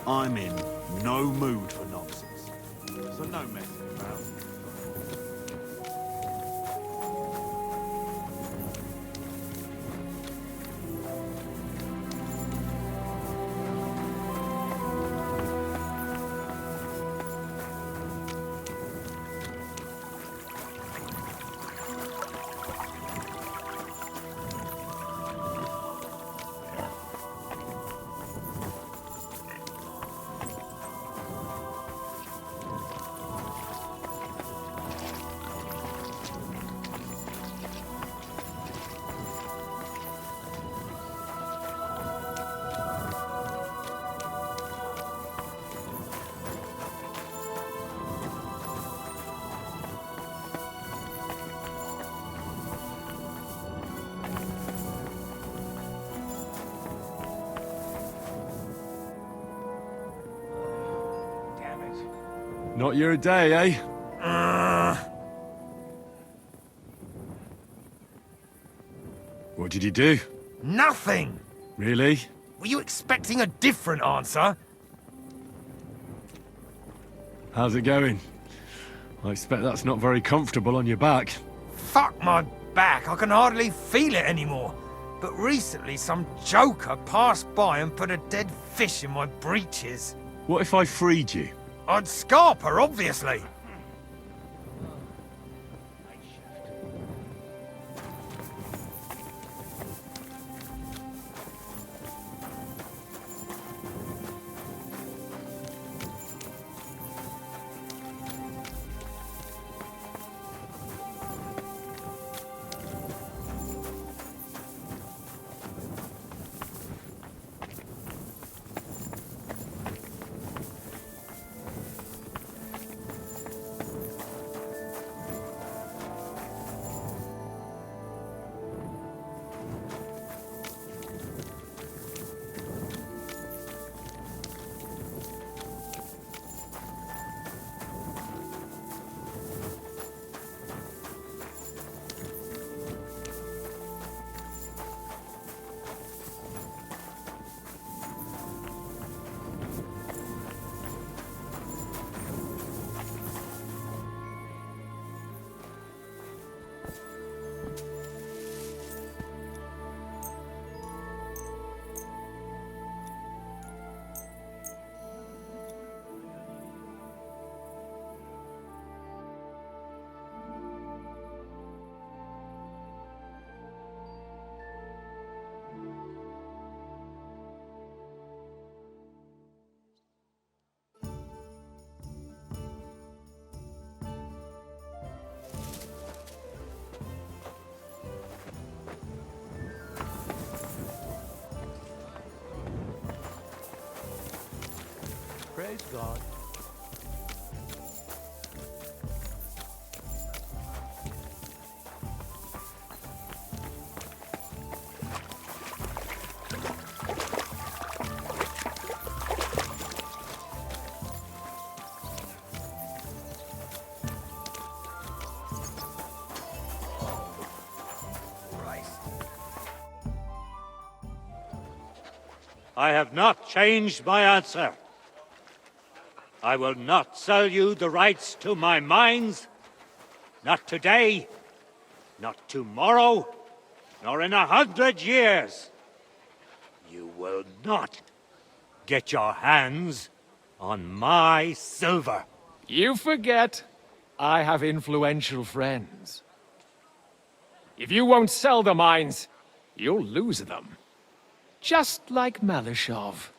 I'm in no mood for nonsense, so no messing about. Not your day, eh? What did you do? Nothing! Really? Were you expecting a different answer? How's it going? I expect that's not very comfortable on your back. Fuck my back, I can hardly feel it anymore. But recently some joker passed by and put a dead fish in my breeches. What if I freed you? I'd scarp her, obviously. Praise God. I have not changed my answer. I will not sell you the rights to my mines. Not today, not tomorrow, nor in 100 years. You will not get your hands on my silver. You forget I have influential friends. If you won't sell the mines, you'll lose them. Just like Malishov.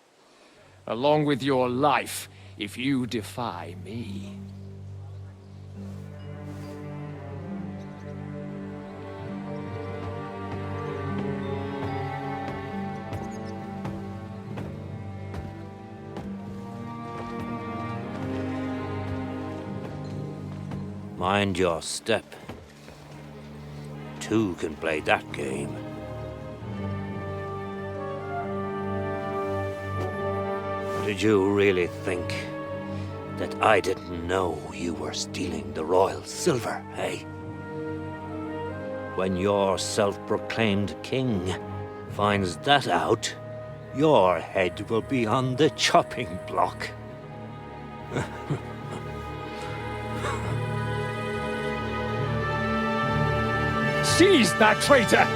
Along with your life, if you defy me. Mind your step. Two can play that game. Did you really think that I didn't know you were stealing the royal silver, eh? When your self-proclaimed king finds that out, your head will be on the chopping block. Seize that traitor!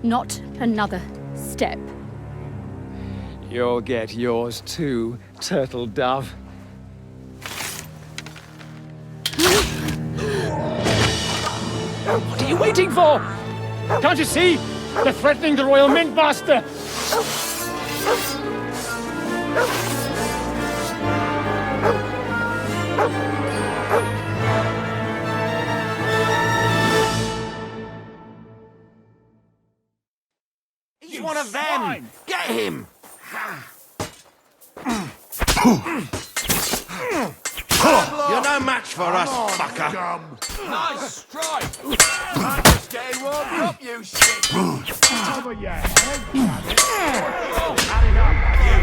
Not another step. You'll get yours too, turtle dove. What are you waiting for? Can't you see? They're threatening the Royal Mint Master! He's one of them! Get him! You're no match for us, fucker! Nice strike! I'm just getting warmed up, you shit! Over your head! Adding up, you!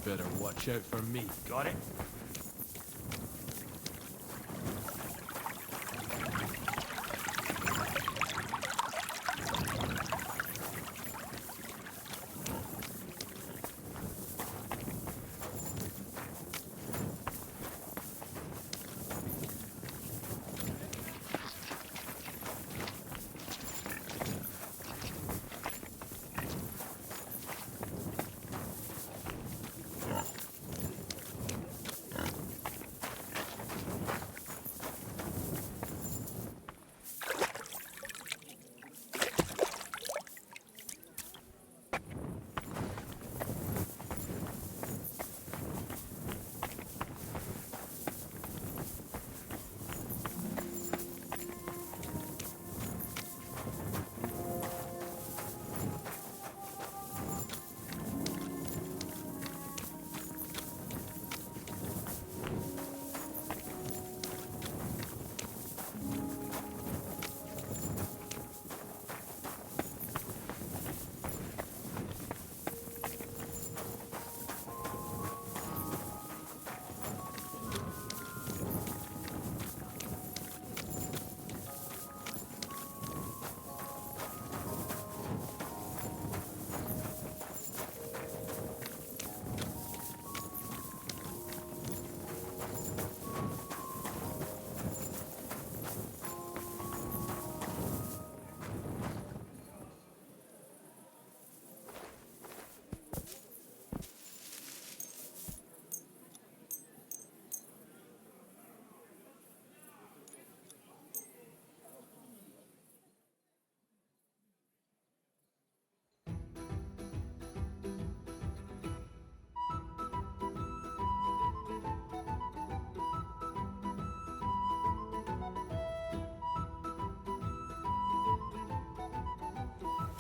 Better watch out for me. Got it?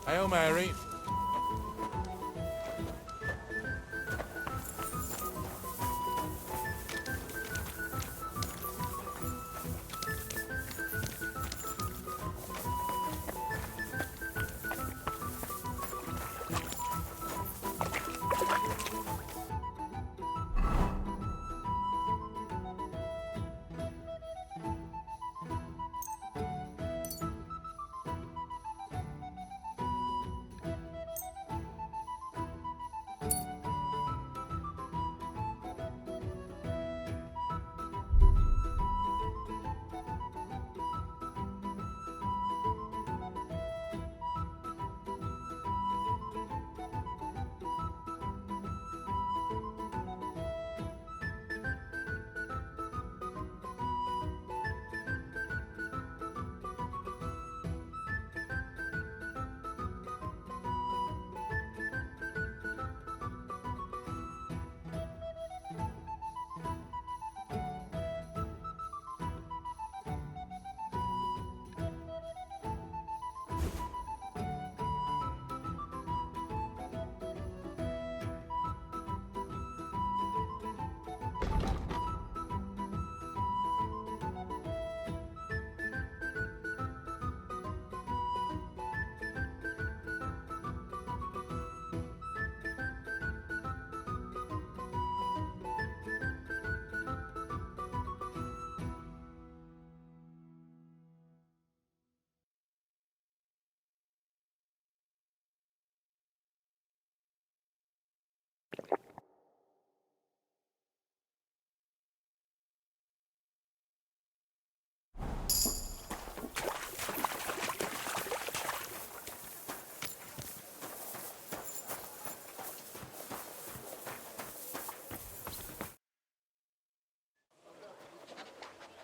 Hail Mary.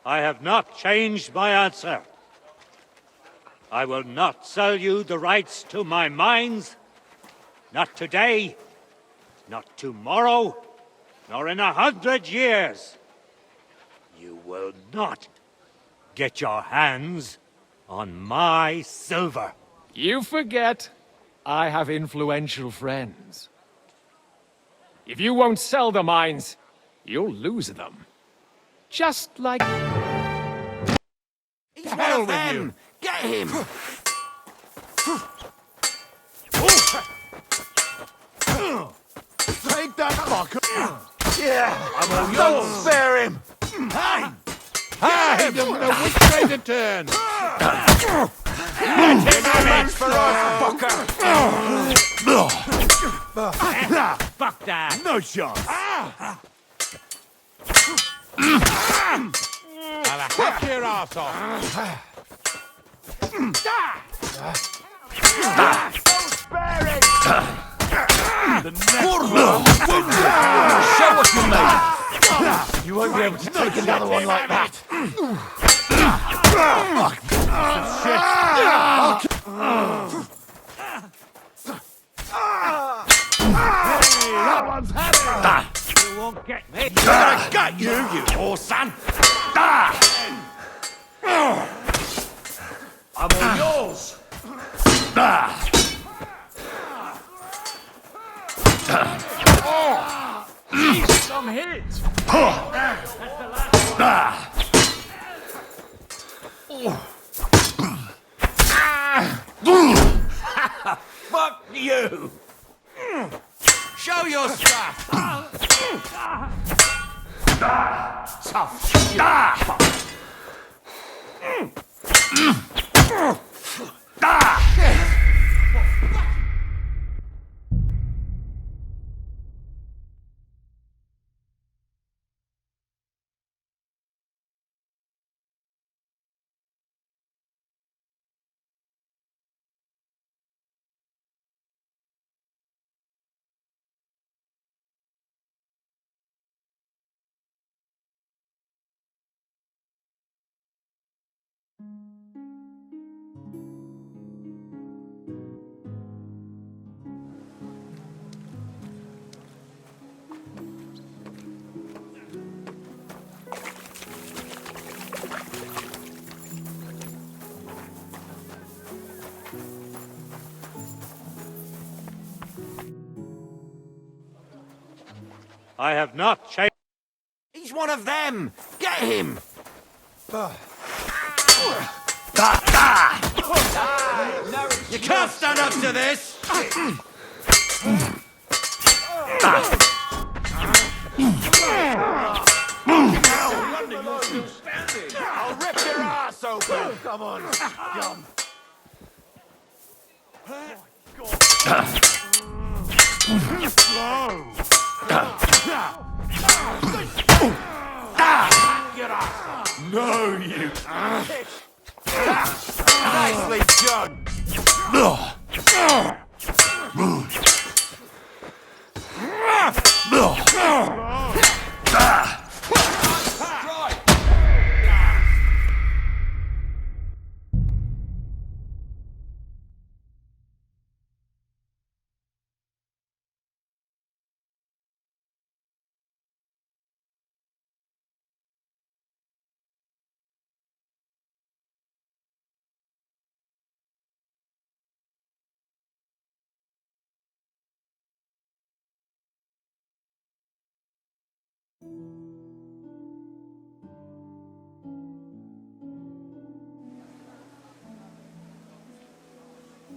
I have not changed my answer. I will not sell you the rights to my mines. Not today, not tomorrow, nor in 100 years. You will not get your hands on my silver. You forget I have influential friends. If you won't sell the mines, you'll lose them. Just like... He's one of them! Get him! Take that fucker! Yeah! I'm all yours! Don't spare him! Hey! He doesn't know which way to turn! No match for us, fucker! Fuck that! No chance! Fuck your ass off! Don't spare him! Show what you made! You won't be able to take another one like that! That one's had it! You won't get me! I got you, you whore son! I'm all yours! Some hits! Fuck you! Show your stuff! Tough shit! I have not changed. He's one of them! Get him! You can't stand up to this! I'll rip your ass open! Come on, scum! No, you... Nicely done!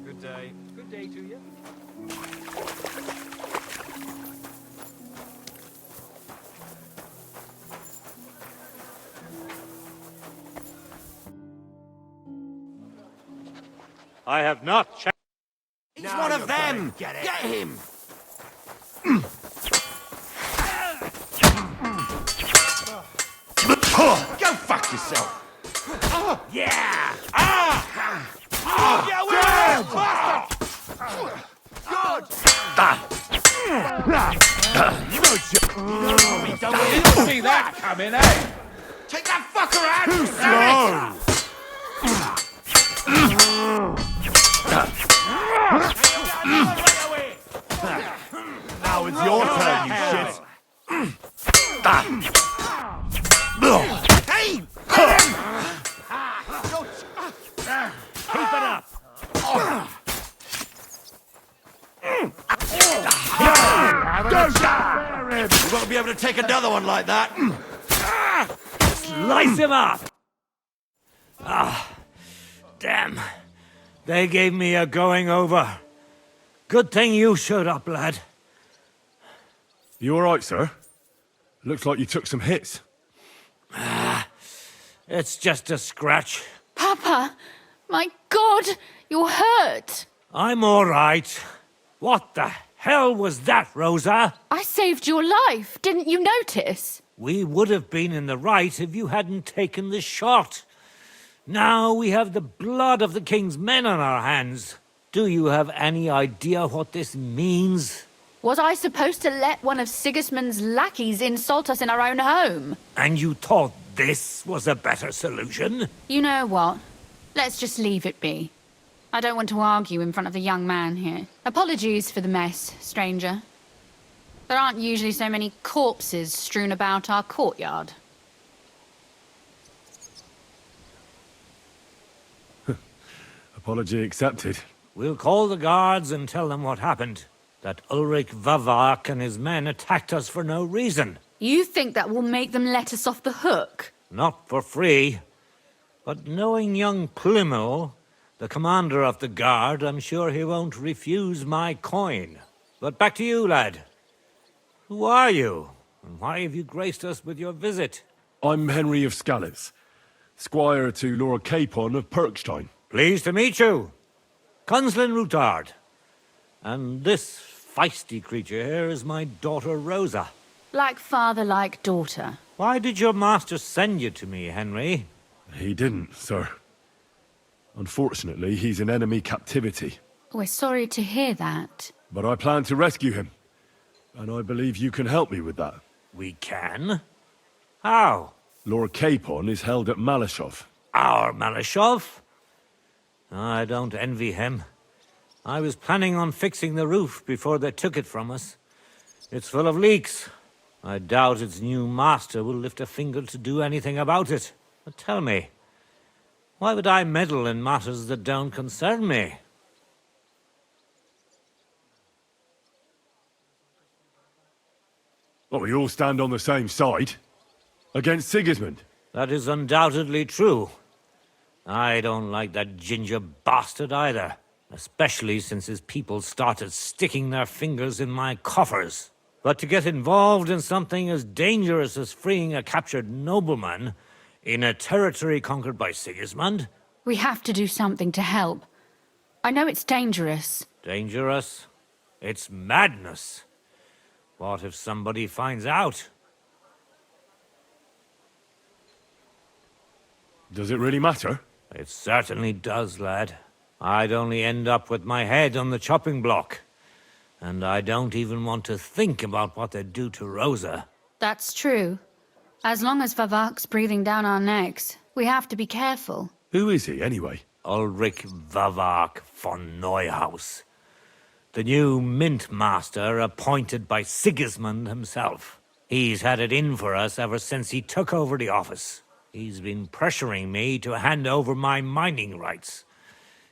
Good day. Good day to you. I have not checked. He's one of them! Get him! Go fuck yourself! Yeah! Yeah, we're bastard! Good! You know shit! Didn't see that coming, eh? Take that fucker out! Too slow! Now it's your turn, you shit! Hey! Keep it up. You won't be able to take another one like that. Slice him up. Damn. They gave me a going over. Good thing you showed up, lad. You all right, sir? Looks like you took some hits. It's just a scratch. Papa! My God! You're hurt! I'm all right. What the hell was that, Rosa? I saved your life, didn't you notice? We would have been in the right if you hadn't taken the shot. Now we have the blood of the king's men on our hands. Do you have any idea what this means? Was I supposed to let one of Sigismund's lackeys insult us in our own home? And you thought this was a better solution? You know what? Let's just leave it be. I don't want to argue in front of the young man here. Apologies for the mess, stranger. There aren't usually so many corpses strewn about our courtyard. Apology accepted. We'll call the guards and tell them what happened. That Ulrich Vavak and his men attacked us for no reason. You think that will make them let us off the hook? Not for free. But knowing young Plymouth, the commander of the guard, I'm sure he won't refuse my coin. But back to you, lad. Who are you? And why have you graced us with your visit? I'm Henry of Scalitz, squire to Lord Capon of Perkstein. Pleased to meet you. Conslin Routard. And this feisty creature here is my daughter Rosa. Like father, like daughter. Why did your master send you to me, Henry? He didn't, sir. Unfortunately, he's in enemy captivity. We're sorry to hear that. But I plan to rescue him. And I believe you can help me with that. We can? How? Lord Capon is held at Malashov. Our Malashov? I don't envy him. I was planning on fixing the roof before they took it from us. It's full of leaks. I doubt its new master will lift a finger to do anything about it. But tell me, why would I meddle in matters that don't concern me? Well, we all stand on the same side. Against Sigismund. That is undoubtedly true. I don't like that ginger bastard either. Especially since his people started sticking their fingers in my coffers. But to get involved in something as dangerous as freeing a captured nobleman in a territory conquered by Sigismund? We have to do something to help. I know it's dangerous. Dangerous? It's madness. What if somebody finds out? Does it really matter? It certainly does, lad. I'd only end up with my head on the chopping block. And I don't even want to think about what they'd do to Rosa. That's true. As long as Vavak's breathing down our necks, we have to be careful. Who is he, anyway? Ulrich Vavak von Neuhaus. The new mint master appointed by Sigismund himself. He's had it in for us ever since he took over the office. He's been pressuring me to hand over my mining rights.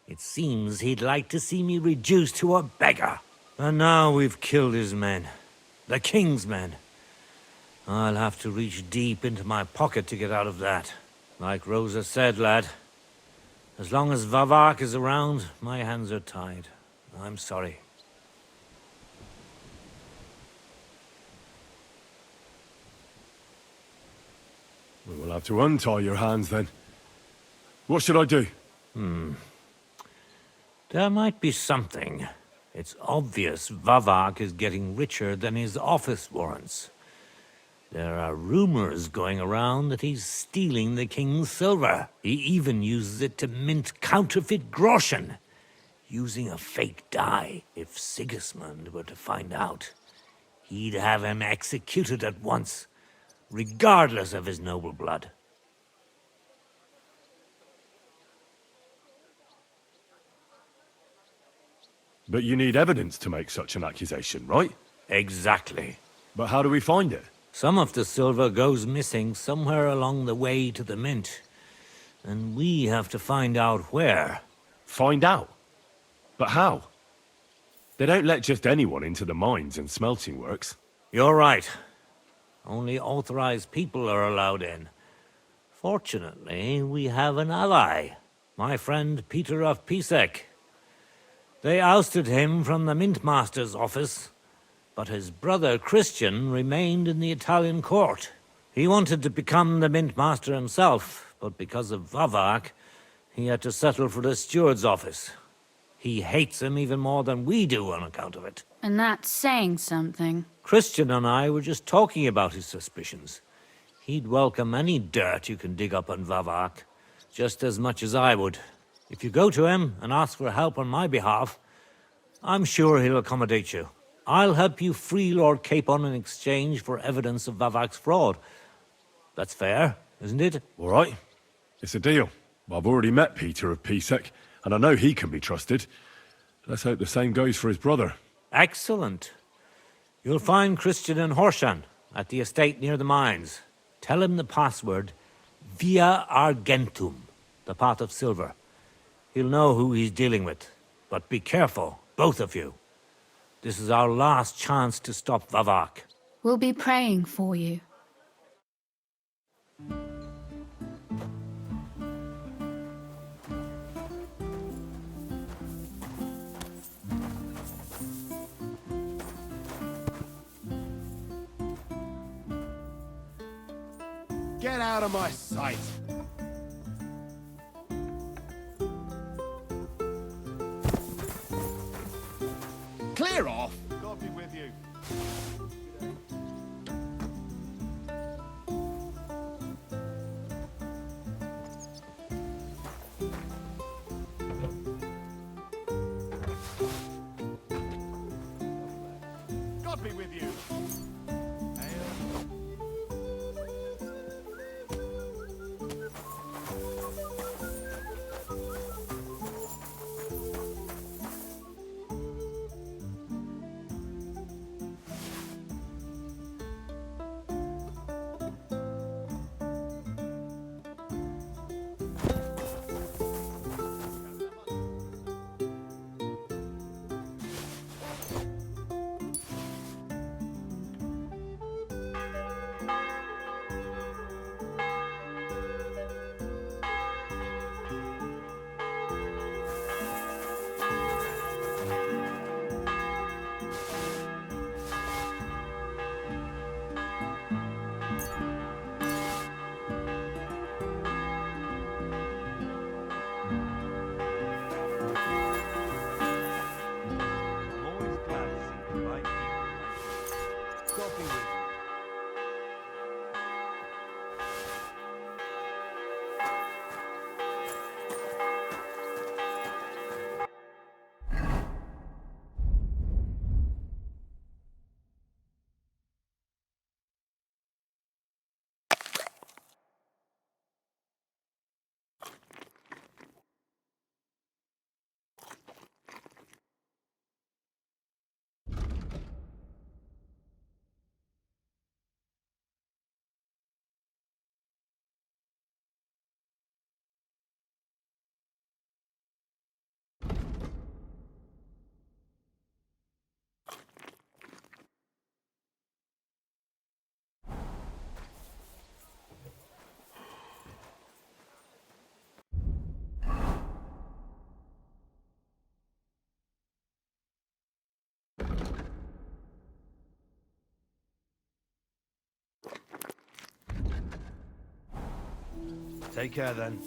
It seems he'd like to see me reduced to a beggar. And now we've killed his men. The king's men. I'll have to reach deep into my pocket to get out of that. Like Rosa said, lad, As long as Vavak is around, my hands are tied. I'm sorry. We will have to untie your hands then. What should I do? There might be something. It's obvious Vavak is getting richer than his office warrants. There are rumors going around that he's stealing the king's silver. He even uses it to mint counterfeit groschen, using a fake die. If Sigismund were to find out, he'd have him executed at once, regardless of his noble blood. But you need evidence to make such an accusation, right? Exactly. But how do we find it? Some of the silver goes missing somewhere along the way to the mint, and we have to find out where. Find out? But how? They don't let just anyone into the mines and smelting works. You're right. Only authorized people are allowed in. Fortunately, we have an ally, my friend Peter of Pisek. They ousted him from the Mintmaster's office, but his brother Christian remained in the Italian court. He wanted to become the Mintmaster himself, but because of Vavak, he had to settle for the steward's office. He hates him even more than we do on account of it. And that's saying something. Christian and I were just talking about his suspicions. He'd welcome any dirt you can dig up on Vavak, just as much as I would. If you go to him and ask for help on my behalf, I'm sure he'll accommodate you. I'll help you free Lord Capon in exchange for evidence of Vavak's fraud. That's fair, isn't it? All right. It's a deal. I've already met Peter of Pisek, and I know he can be trusted. Let's hope the same goes for his brother. Excellent. You'll find Christian and Horshan at the estate near the mines. Tell him the password, Via Argentum, the pot of silver. He'll know who he's dealing with. But be careful, both of you. This is our last chance to stop Vavak. We'll be praying for you. Get out of my sight! Clear off! God be with you. God be with you. Take care then.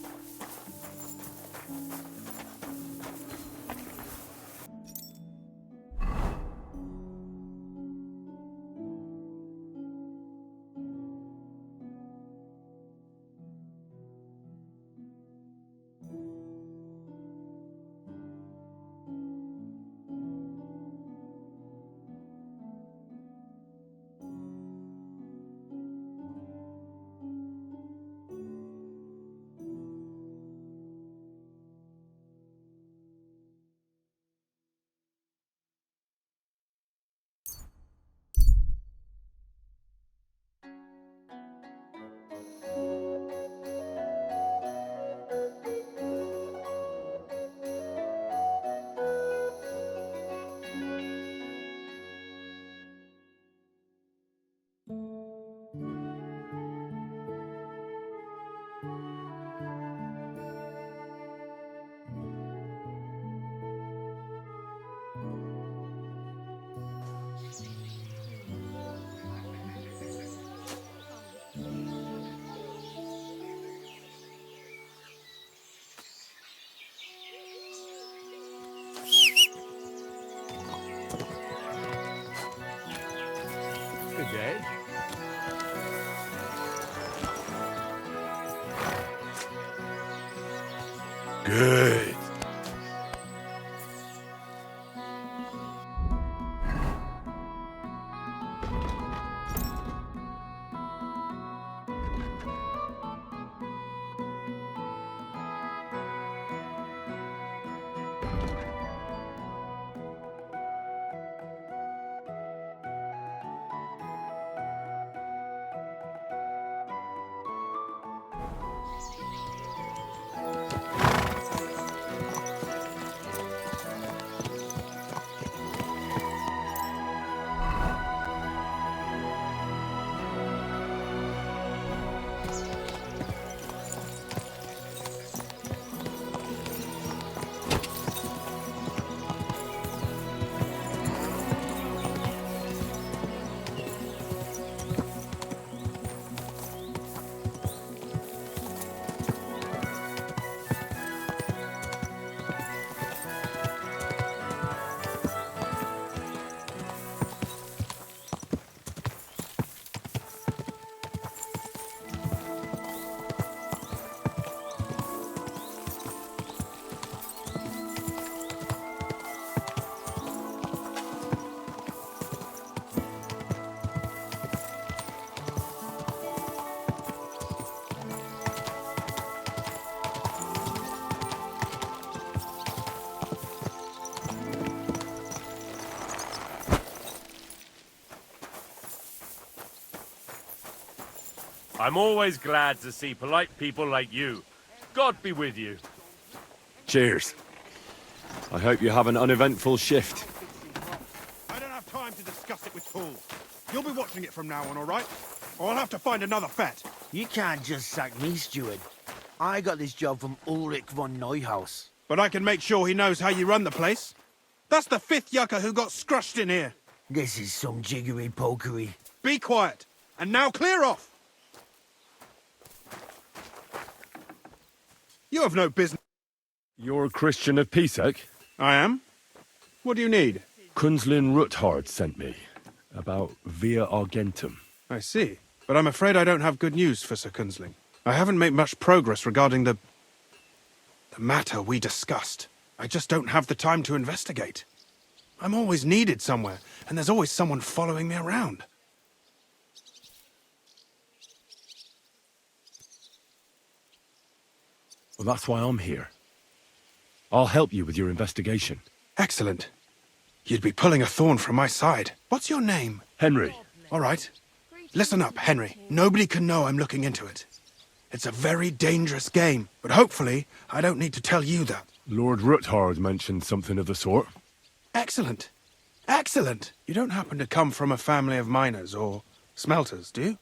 Good day. Good. I'm always glad to see polite people like you. God be with you. Cheers. I hope you have an uneventful shift. I don't have time to discuss it with fools. You'll be watching it from now on, all right? Or I'll have to find another vet. You can't just sack me, steward. I got this job from Ulrich von Neuhaus. But I can make sure he knows how you run the place. That's the 5th yucca who got scrushed in here. This is some jiggery-pokery. Be quiet. And now clear off. You have no business. You're a Christian of Pisek? I am. What do you need? Kunzlin Ruthard sent me. About Via Argentum. I see. But I'm afraid I don't have good news for Sir Kunzling. I haven't made much progress regarding the matter we discussed. I just don't have the time to investigate. I'm always needed somewhere, and there's always someone following me around. Well, that's why I'm here. I'll help you with your investigation. Excellent. You'd be pulling a thorn from my side. What's your name? Henry. All right. Listen up, Henry. Nobody can know I'm looking into it. It's a very dangerous game, but hopefully I don't need to tell you that. Lord Ruthard mentioned something of the sort. Excellent. Excellent. You don't happen to come from a family of miners or smelters, do you?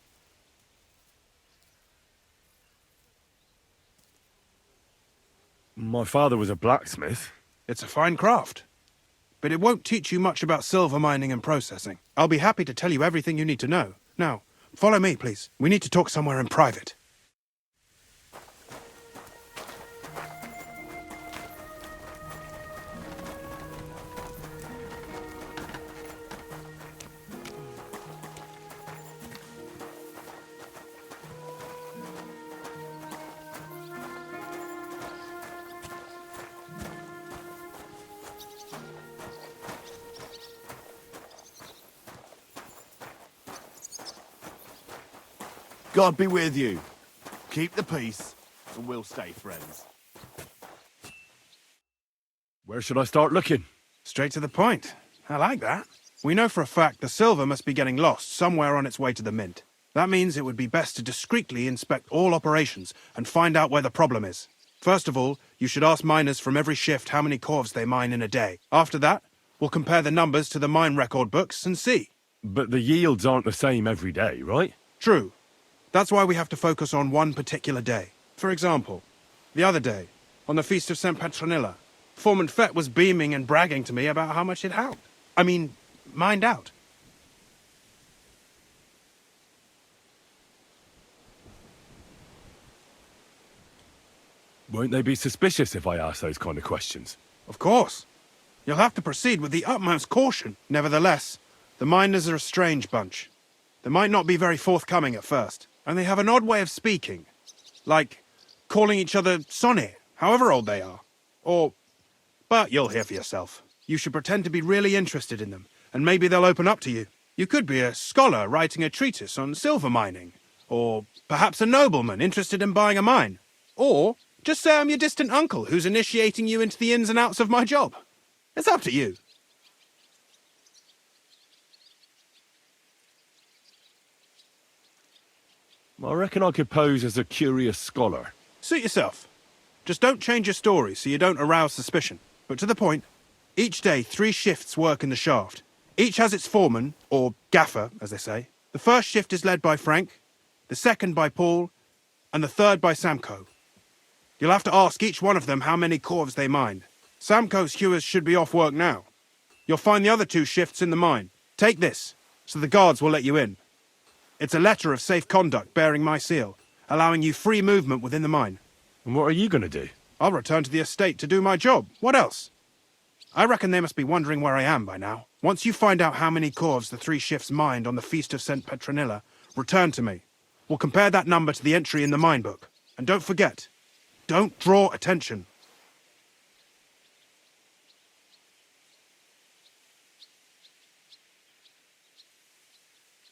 My father was a blacksmith. It's a fine craft. But it won't teach you much about silver mining and processing. I'll be happy to tell you everything you need to know. Now, follow me, please. We need to talk somewhere in private. God be with you. Keep the peace, and we'll stay friends. Where should I start looking? Straight to the point. I like that. We know for a fact the silver must be getting lost somewhere on its way to the mint. That means it would be best to discreetly inspect all operations and find out where the problem is. First of all, you should ask miners from every shift how many corves they mine in a day. After that, we'll compare the numbers to the mine record books and see. But the yields aren't the same every day, right? True. That's why we have to focus on one particular day. For example, the other day, on the Feast of St. Petronilla, Foreman Fett was beaming and bragging to me about how much it helped. Mined out. Won't they be suspicious if I ask those kind of questions? Of course. You'll have to proceed with the utmost caution. Nevertheless, the miners are a strange bunch. They might not be very forthcoming at first, and they have an odd way of speaking. Like calling each other Sonny, however old they are. But you'll hear for yourself. You should pretend to be really interested in them, and maybe they'll open up to you. You could be a scholar writing a treatise on silver mining, or perhaps a nobleman interested in buying a mine. Or just say I'm your distant uncle who's initiating you into the ins and outs of my job. It's up to you. I reckon I could pose as a curious scholar. Suit yourself. Just don't change your story so you don't arouse suspicion. But to the point, each day 3 shifts work in the shaft. Each has its foreman, or gaffer, as they say. The first shift is led by Frank, the second by Paul, and the third by Samko. You'll have to ask each one of them how many corves they mine. Samko's hewers should be off work now. You'll find the other 2 shifts in the mine. Take this, so the guards will let you in. It's a letter of safe conduct bearing my seal, allowing you free movement within the mine. And what are you going to do? I'll return to the estate to do my job. What else? I reckon they must be wondering where I am by now. Once you find out how many corves the 3 shifts mined on the Feast of St. Petronilla, return to me. We'll compare that number to the entry in the mine book. And don't forget, don't draw attention.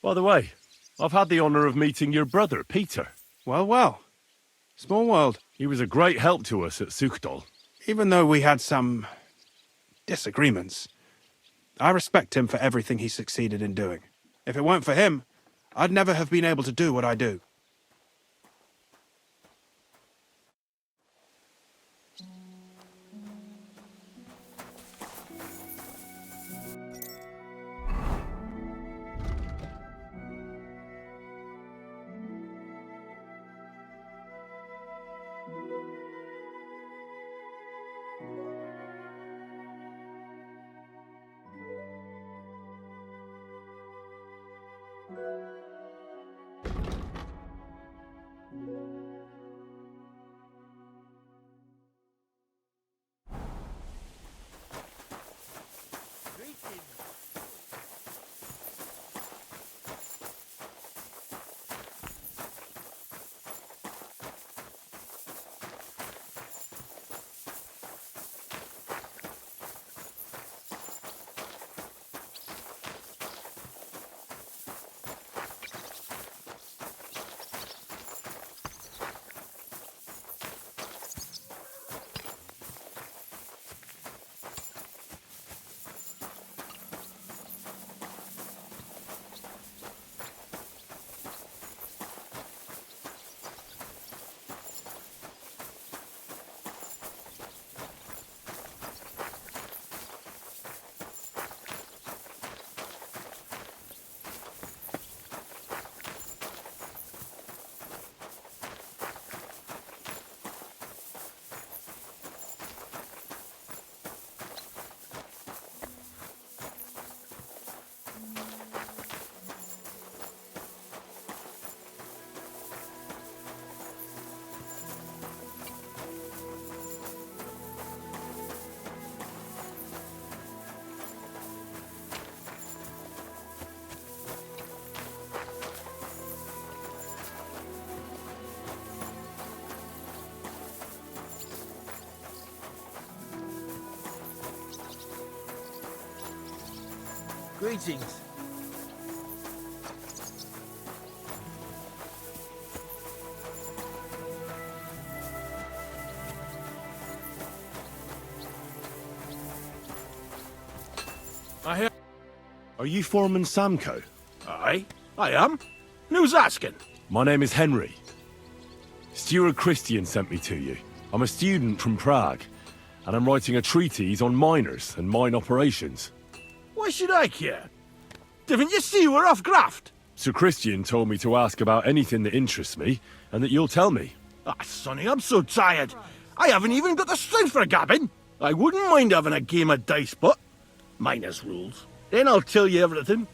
By the way, I've had the honour of meeting your brother, Peter. Well, well. Small world. He was a great help to us at Sukdal. Even though we had some disagreements, I respect him for everything he succeeded in doing. If it weren't for him, I'd never have been able to do what I do. Greetings. I hear... Are you Foreman Samco? Aye, I am. And who's asking? My name is Henry. Steward Christian sent me to you. I'm a student from Prague, and I'm writing a treatise on miners and mine operations. Why should I care? Didn't you see we're off graft? Sir Christian told me to ask about anything that interests me, and that you'll tell me. Ah, Sonny, I'm so tired. I haven't even got the strength for gabbing. I wouldn't mind having a game of dice, but minus rules. Then I'll tell you everything.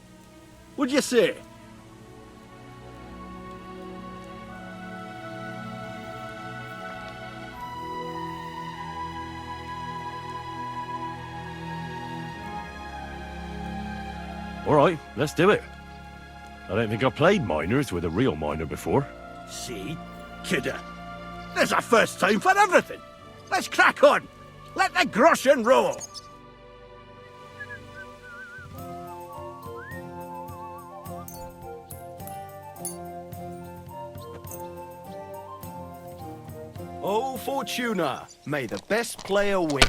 What'd you say? All right, let's do it. I don't think I've played miners with a real miner before. See? Kidder. There's a first time for everything. Let's crack on. Let the groschen roll. Oh, Fortuna, may the best player win.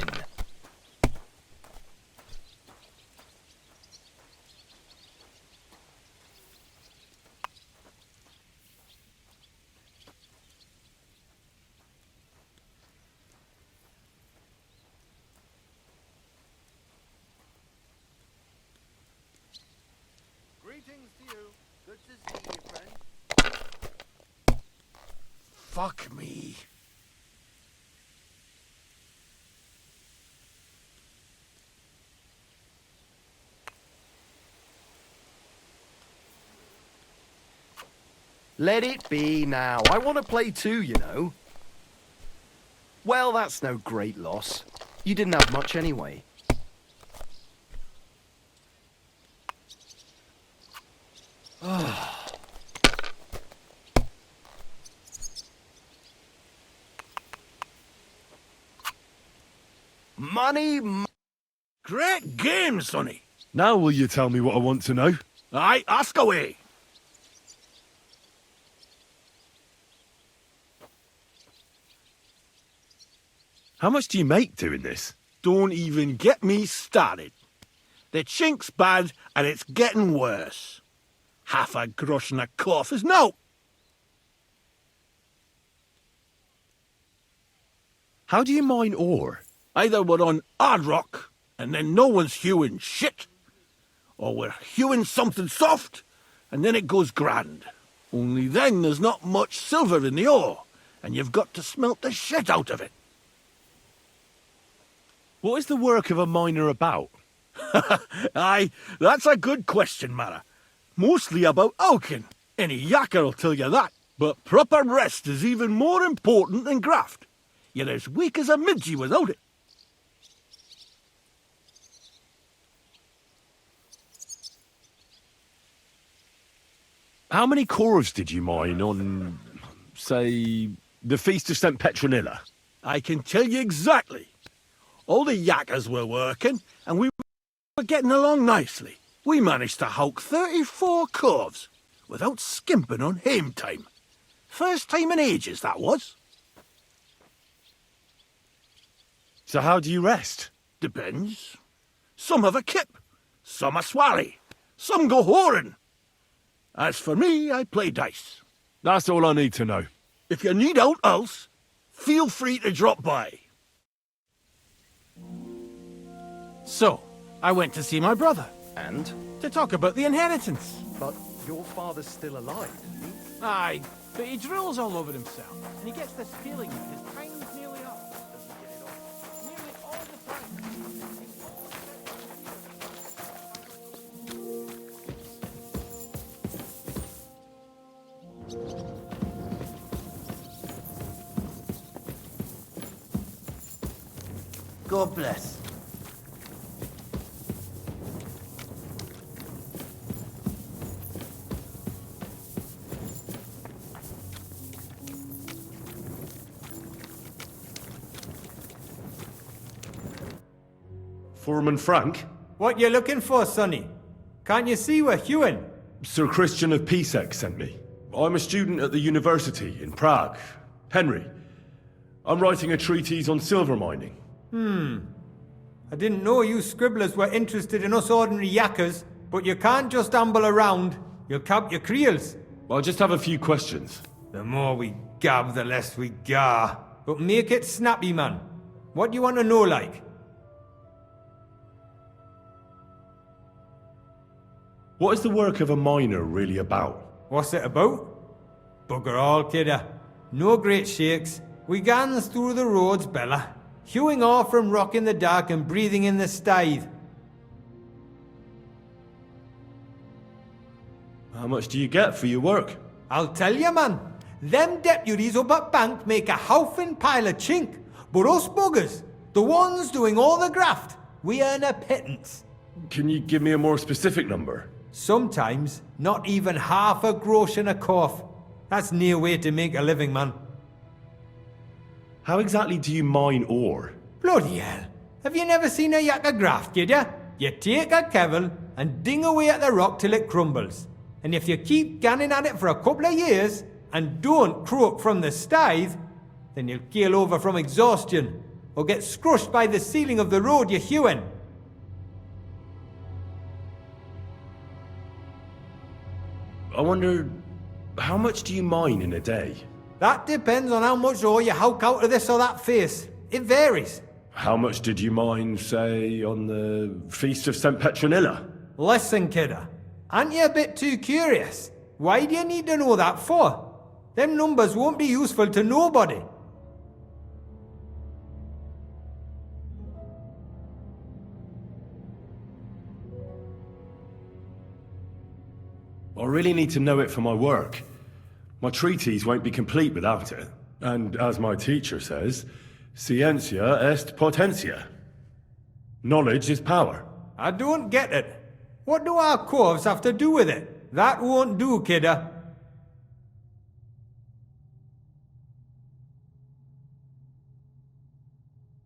Greetings to you. Good to see you, friend. Fuck me. Let it be now. I want to play too, you know. Well, that's no great loss. You didn't have much anyway. Money, Great game, Sonny. Now will you tell me what I want to know? Aye, ask away. How much do you make doing this? Don't even get me started. The chink's bad and it's getting worse. Half a grosh and a cough is no. How do you mine ore? Either we're on hard rock and then no one's hewing shit, or we're hewing something soft and then it goes grand. Only then there's not much silver in the ore and you've got to smelt the shit out of it. What is the work of a miner about? Aye, that's a good question, Mara. Mostly about oaking. Any yakker'll tell you that. But proper rest is even more important than graft. You're as weak as a midgie without it. How many corves did you mine on, say, the Feast of St. Petronilla? I can tell you exactly. All the yakkers were working, and we were getting along nicely. We managed to hulk 34 corves, without skimping on hame time. First time in ages, that was. So how do you rest? Depends. Some have a kip, some a swally, some go whoring. As for me, I play dice. That's all I need to know. If you need out else, feel free to drop by. So, I went to see my brother. and? To talk about the inheritance. But your father's still alive, isn't he? Aye, but he drills all over himself, and he gets this feeling that his time's nearly up. Doesn't get it all. Nearly all the time. God bless. Foreman Frank? What you looking for, Sonny? Can't you see we're hewing? Sir Christian of Pisek sent me. I'm a student at the university in Prague. Henry. I'm writing a treatise on silver mining. I didn't know you scribblers were interested in us ordinary yakkers, but you can't just amble around. You'll cap your creels. I just have a few questions. The more we gab, the less we gar. But make it snappy, man. What do you want to know, like? What is the work of a miner really about? What's it about? Bugger all, kidder. No great shakes. We gans through the roads, Bella. Hewing off from rock in the dark and breathing in the stithe. How much do you get for your work? I'll tell you, man. Them deputies up at bank make a howfin pile of chink. But us buggers, the ones doing all the graft, we earn a pittance. Can you give me a more specific number? Sometimes, not even half a grosh in a cough. That's near way to make a living, man. How exactly do you mine ore? Bloody hell. Have you never seen a yakka graft, kid ya? You take a kevel and ding away at the rock till it crumbles. And if you keep ganning at it for a couple of years, and don't croak from the stithe, then you'll keel over from exhaustion, or get scrushed by the ceiling of the road you're hewing. I wonder, how much do you mine in a day? That depends on how much ore you howk out of this or that face. It varies. How much did you mine, say, on the Feast of St. Petronilla? Listen, kidder. Aren't you a bit too curious? Why do you need to know that for? Them numbers won't be useful to nobody. I really need to know it for my work. My treatise won't be complete without it. And as my teacher says, scientia est potentia. Knowledge is power. I don't get it. What do our corves have to do with it? That won't do, kidder.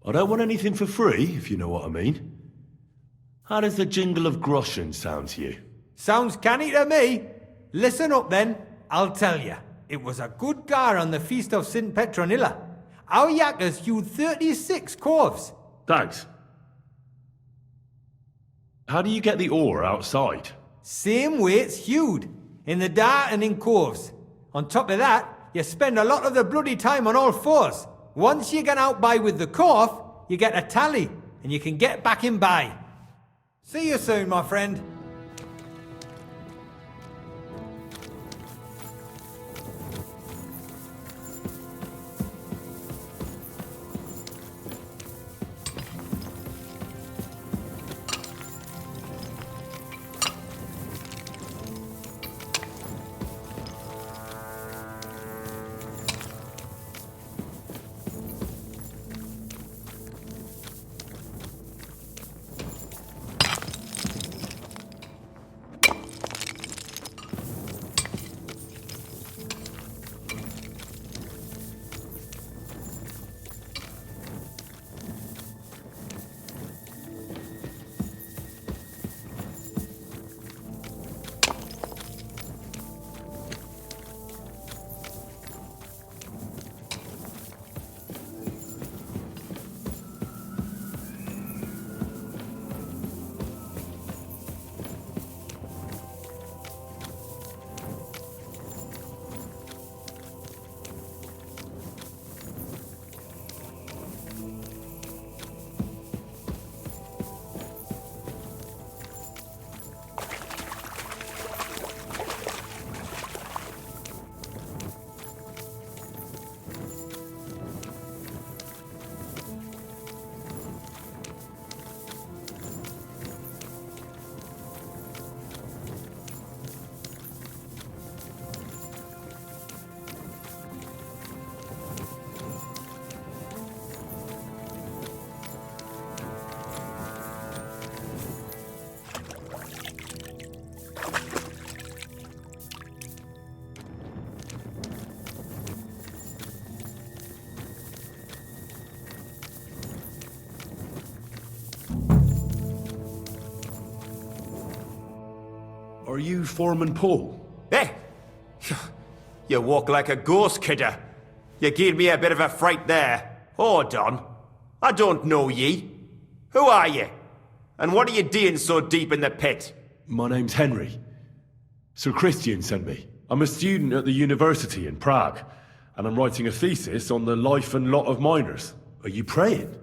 I don't want anything for free, if you know what I mean. How does the jingle of groschen sound to you? Sounds canny to me. Listen up then, I'll tell you. It was a good gar on the Feast of St. Petronilla. Our yakkers hewed 36 corves. Thanks. How do you get the ore outside? Same way it's hewed, in the dart and in corves. On top of that, you spend a lot of the bloody time on all fours. Once you get out by with the corf, you get a tally, and you can get back in by. See you soon, my friend. Are you Foreman Paul? Eh? You walk like a ghost, kidder. You gave me a bit of a fright there. Hold on. I don't know ye. Who are you? And what are you doing so deep in the pit? My name's Henry. Sir Christian sent me. I'm a student at the university in Prague, and I'm writing a thesis on the life and lot of miners. Are you praying?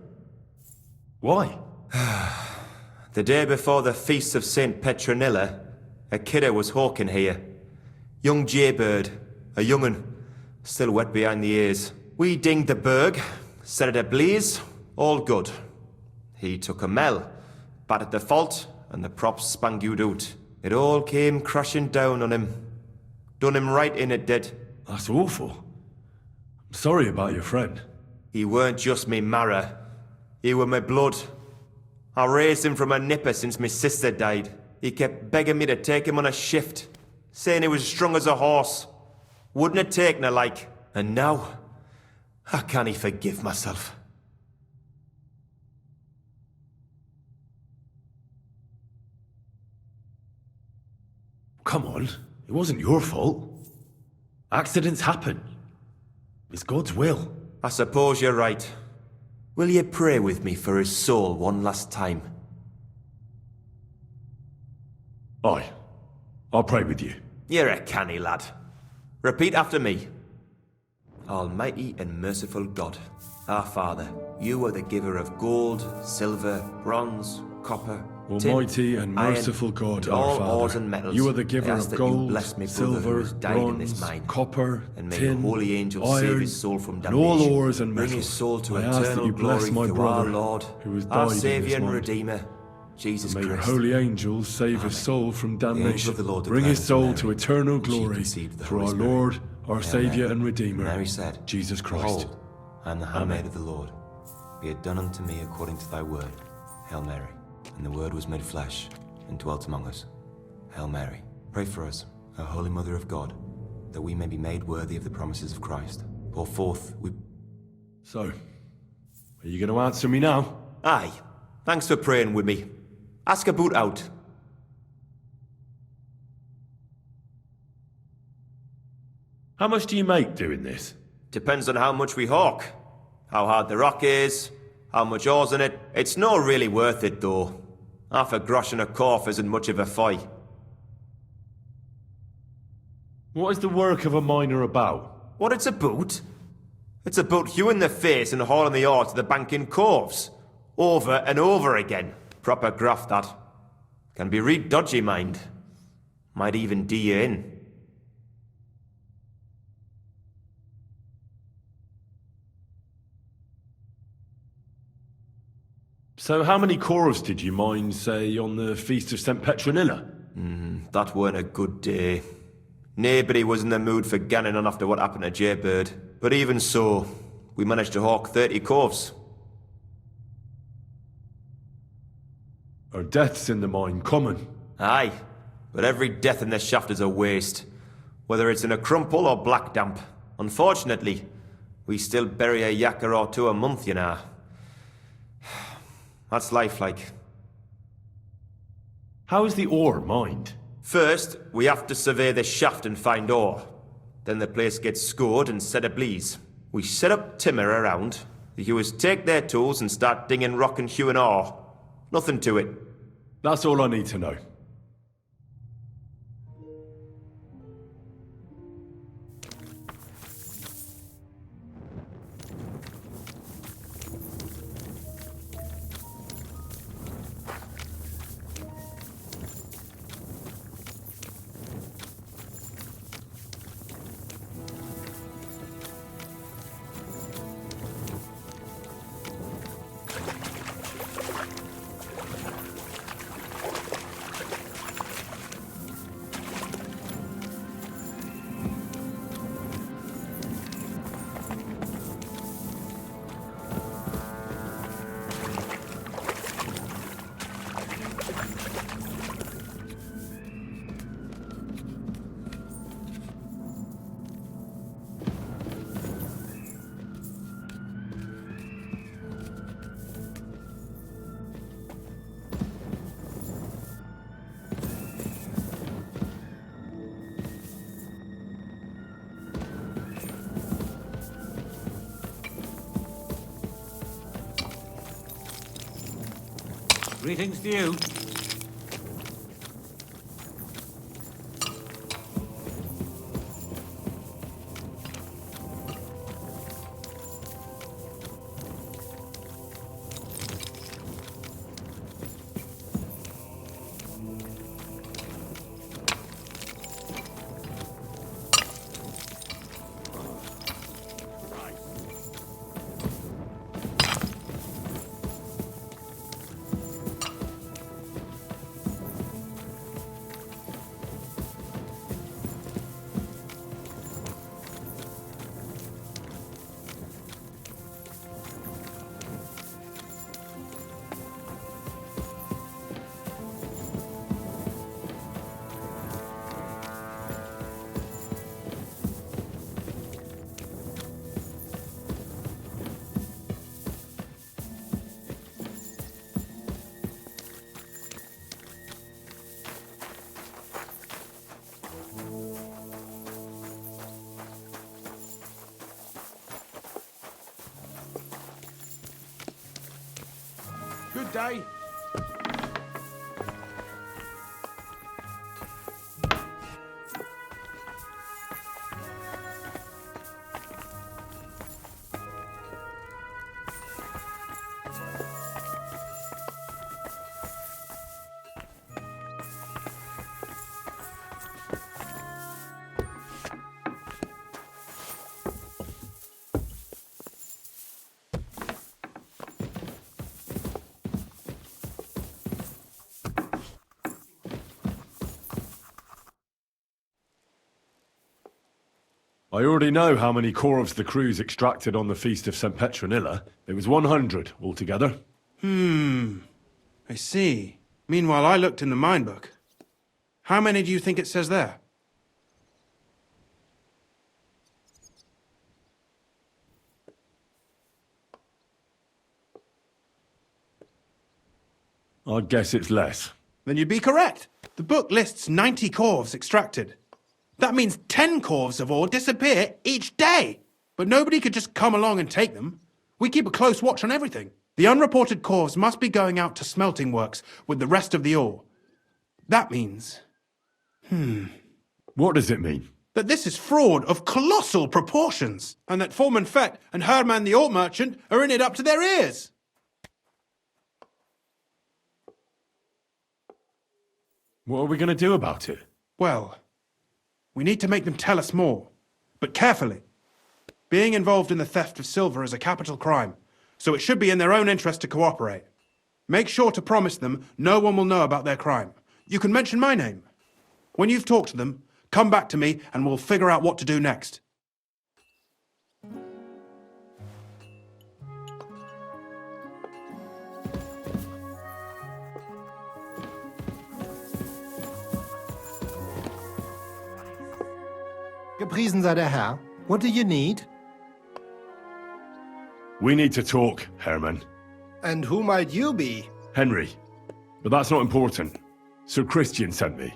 Why? The day before the feast of St. Petronilla, a kidder was hawking here. Young jaybird, a young'un, still wet behind the ears. We dinged the berg, set it ablaze, all good. He took a mell, battered the fault, and the props spangued out. It all came crashing down on him. Done him right in, it did. That's awful. I'm sorry about your friend. He weren't just me marrow. He were my blood. I raised him from a nipper since my sister died. He kept begging me to take him on a shift, saying he was strong as a horse. Wouldn't have taken her like. And now, I can't forgive myself. Come on, it wasn't your fault. Accidents happen. It's God's will. I suppose you're right. Will you pray with me for his soul one last time? Aye. I'll pray with you. You're a canny lad. Repeat after me. Almighty and merciful God, our Father, you are the giver of gold, silver, bronze, copper, Almighty tin, and merciful God, and our all Father, ores and metals. you are the giver I ask of that you gold, bless my brother who silver, has died in this bronze, mine. copper, And may tin, your holy angels save iron, his soul from and damnation. all ores and Bring metals. his soul to I ask that eternal you bless glory my through brother, our Lord, who has our died in this Saviour and mine. Redeemer, Jesus May your Christ. holy angels save his soul from angel damnation. of the Lord Bring his declared soul unto to Mary, eternal and she glory conceived the through our Holy Spirit. Lord, our Hail Saviour Mary. and Redeemer, Mary said, Jesus Christ. Behold, I am the handmaid of the Lord. Be it done unto me according to thy word. Hail Mary. And the word was made flesh and dwelt among us. Hail Mary. Pray for us, O Holy Mother of God, that we may be made worthy of the promises of Christ. Pour forth we... So, are you going to answer me now? Aye. Thanks for praying with me. Ask a boot out. How much do you make doing this? Depends on how much we hawk. How hard the rock is, how much ore's in it. It's not really worth it, though. Half a grosh and a corf isn't much of a fight. What is the work of a miner about? What it's about? It's about hewing the face and hauling the ore to the banking coves. Over and over again. Proper graft, that. Can be real dodgy, mind. Might even do you in. So how many corves did you mine, say, on the Feast of St. Petronilla? That weren't a good day. Nobody was in the mood for ganning on after what happened to Jaybird. But even so, we managed to hawk 30 corves. Are deaths in the mine common? Aye, but every death in the shaft is a waste. Whether it's in a crumple or black damp. Unfortunately, we still bury a yakka or two a month, you know. That's life like. How is the ore mined? First, we have to survey the shaft and find ore. Then the place gets scored and set ablaze. We set up timber around. The hewers take their tools and start dinging rock and hewing ore. Nothing to it. That's all I need to know. Greetings to you. Good day. I already know how many corvs the crews extracted on the Feast of St. Petronilla. It was 100 altogether. I see. Meanwhile, I looked in the mine book. How many do you think it says there? I'd guess it's less. Then you'd be correct. The book lists 90 corvs extracted. That means 10 corvs of ore disappear each day. But nobody could just come along and take them. We keep a close watch on everything. The unreported corvs must be going out to smelting works with the rest of the ore. That means... What does it mean? that this is fraud of colossal proportions, and that Foreman Fett and Herman the ore merchant are in it up to their ears. What are we going to do about it? Well, we need to make them tell us more, but carefully. Being involved in the theft of silver is a capital crime, so it should be in their own interest to cooperate. Make sure to promise them no one will know about their crime. You can mention my name. When you've talked to them, come back to me and we'll figure out what to do next. Gepriesen sei der Herr. What do you need? We need to talk, Herman. And who might you be? Henry. But that's not important. Sir Christian sent me.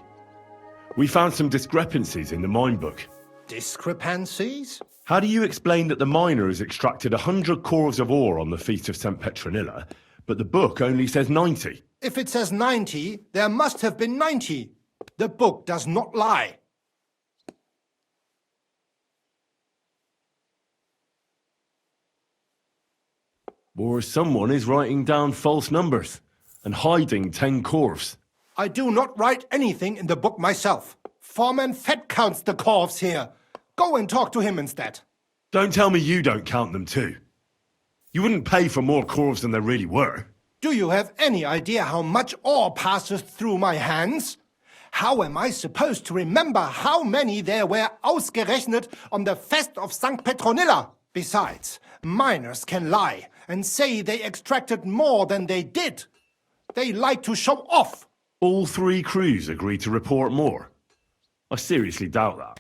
We found some discrepancies in the mine book. Discrepancies? How do you explain that the miner has extracted 100 cores of ore on the Feast of St. Petronilla, but the book only says 90? If it says 90, there must have been 90. The book does not lie. Or someone is writing down false numbers and hiding 10 corves. I do not write anything in the book myself. Foreman Fett counts the corves here. Go and talk to him instead. Don't tell me you don't count them too. You wouldn't pay for more corves than there really were. Do you have any idea how much ore passes through my hands? How am I supposed to remember how many there were ausgerechnet on the Fest of St. Petronilla? Besides, miners can lie and say they extracted more than they did. They like to show off. All 3 crews agreed to report more. I seriously doubt that.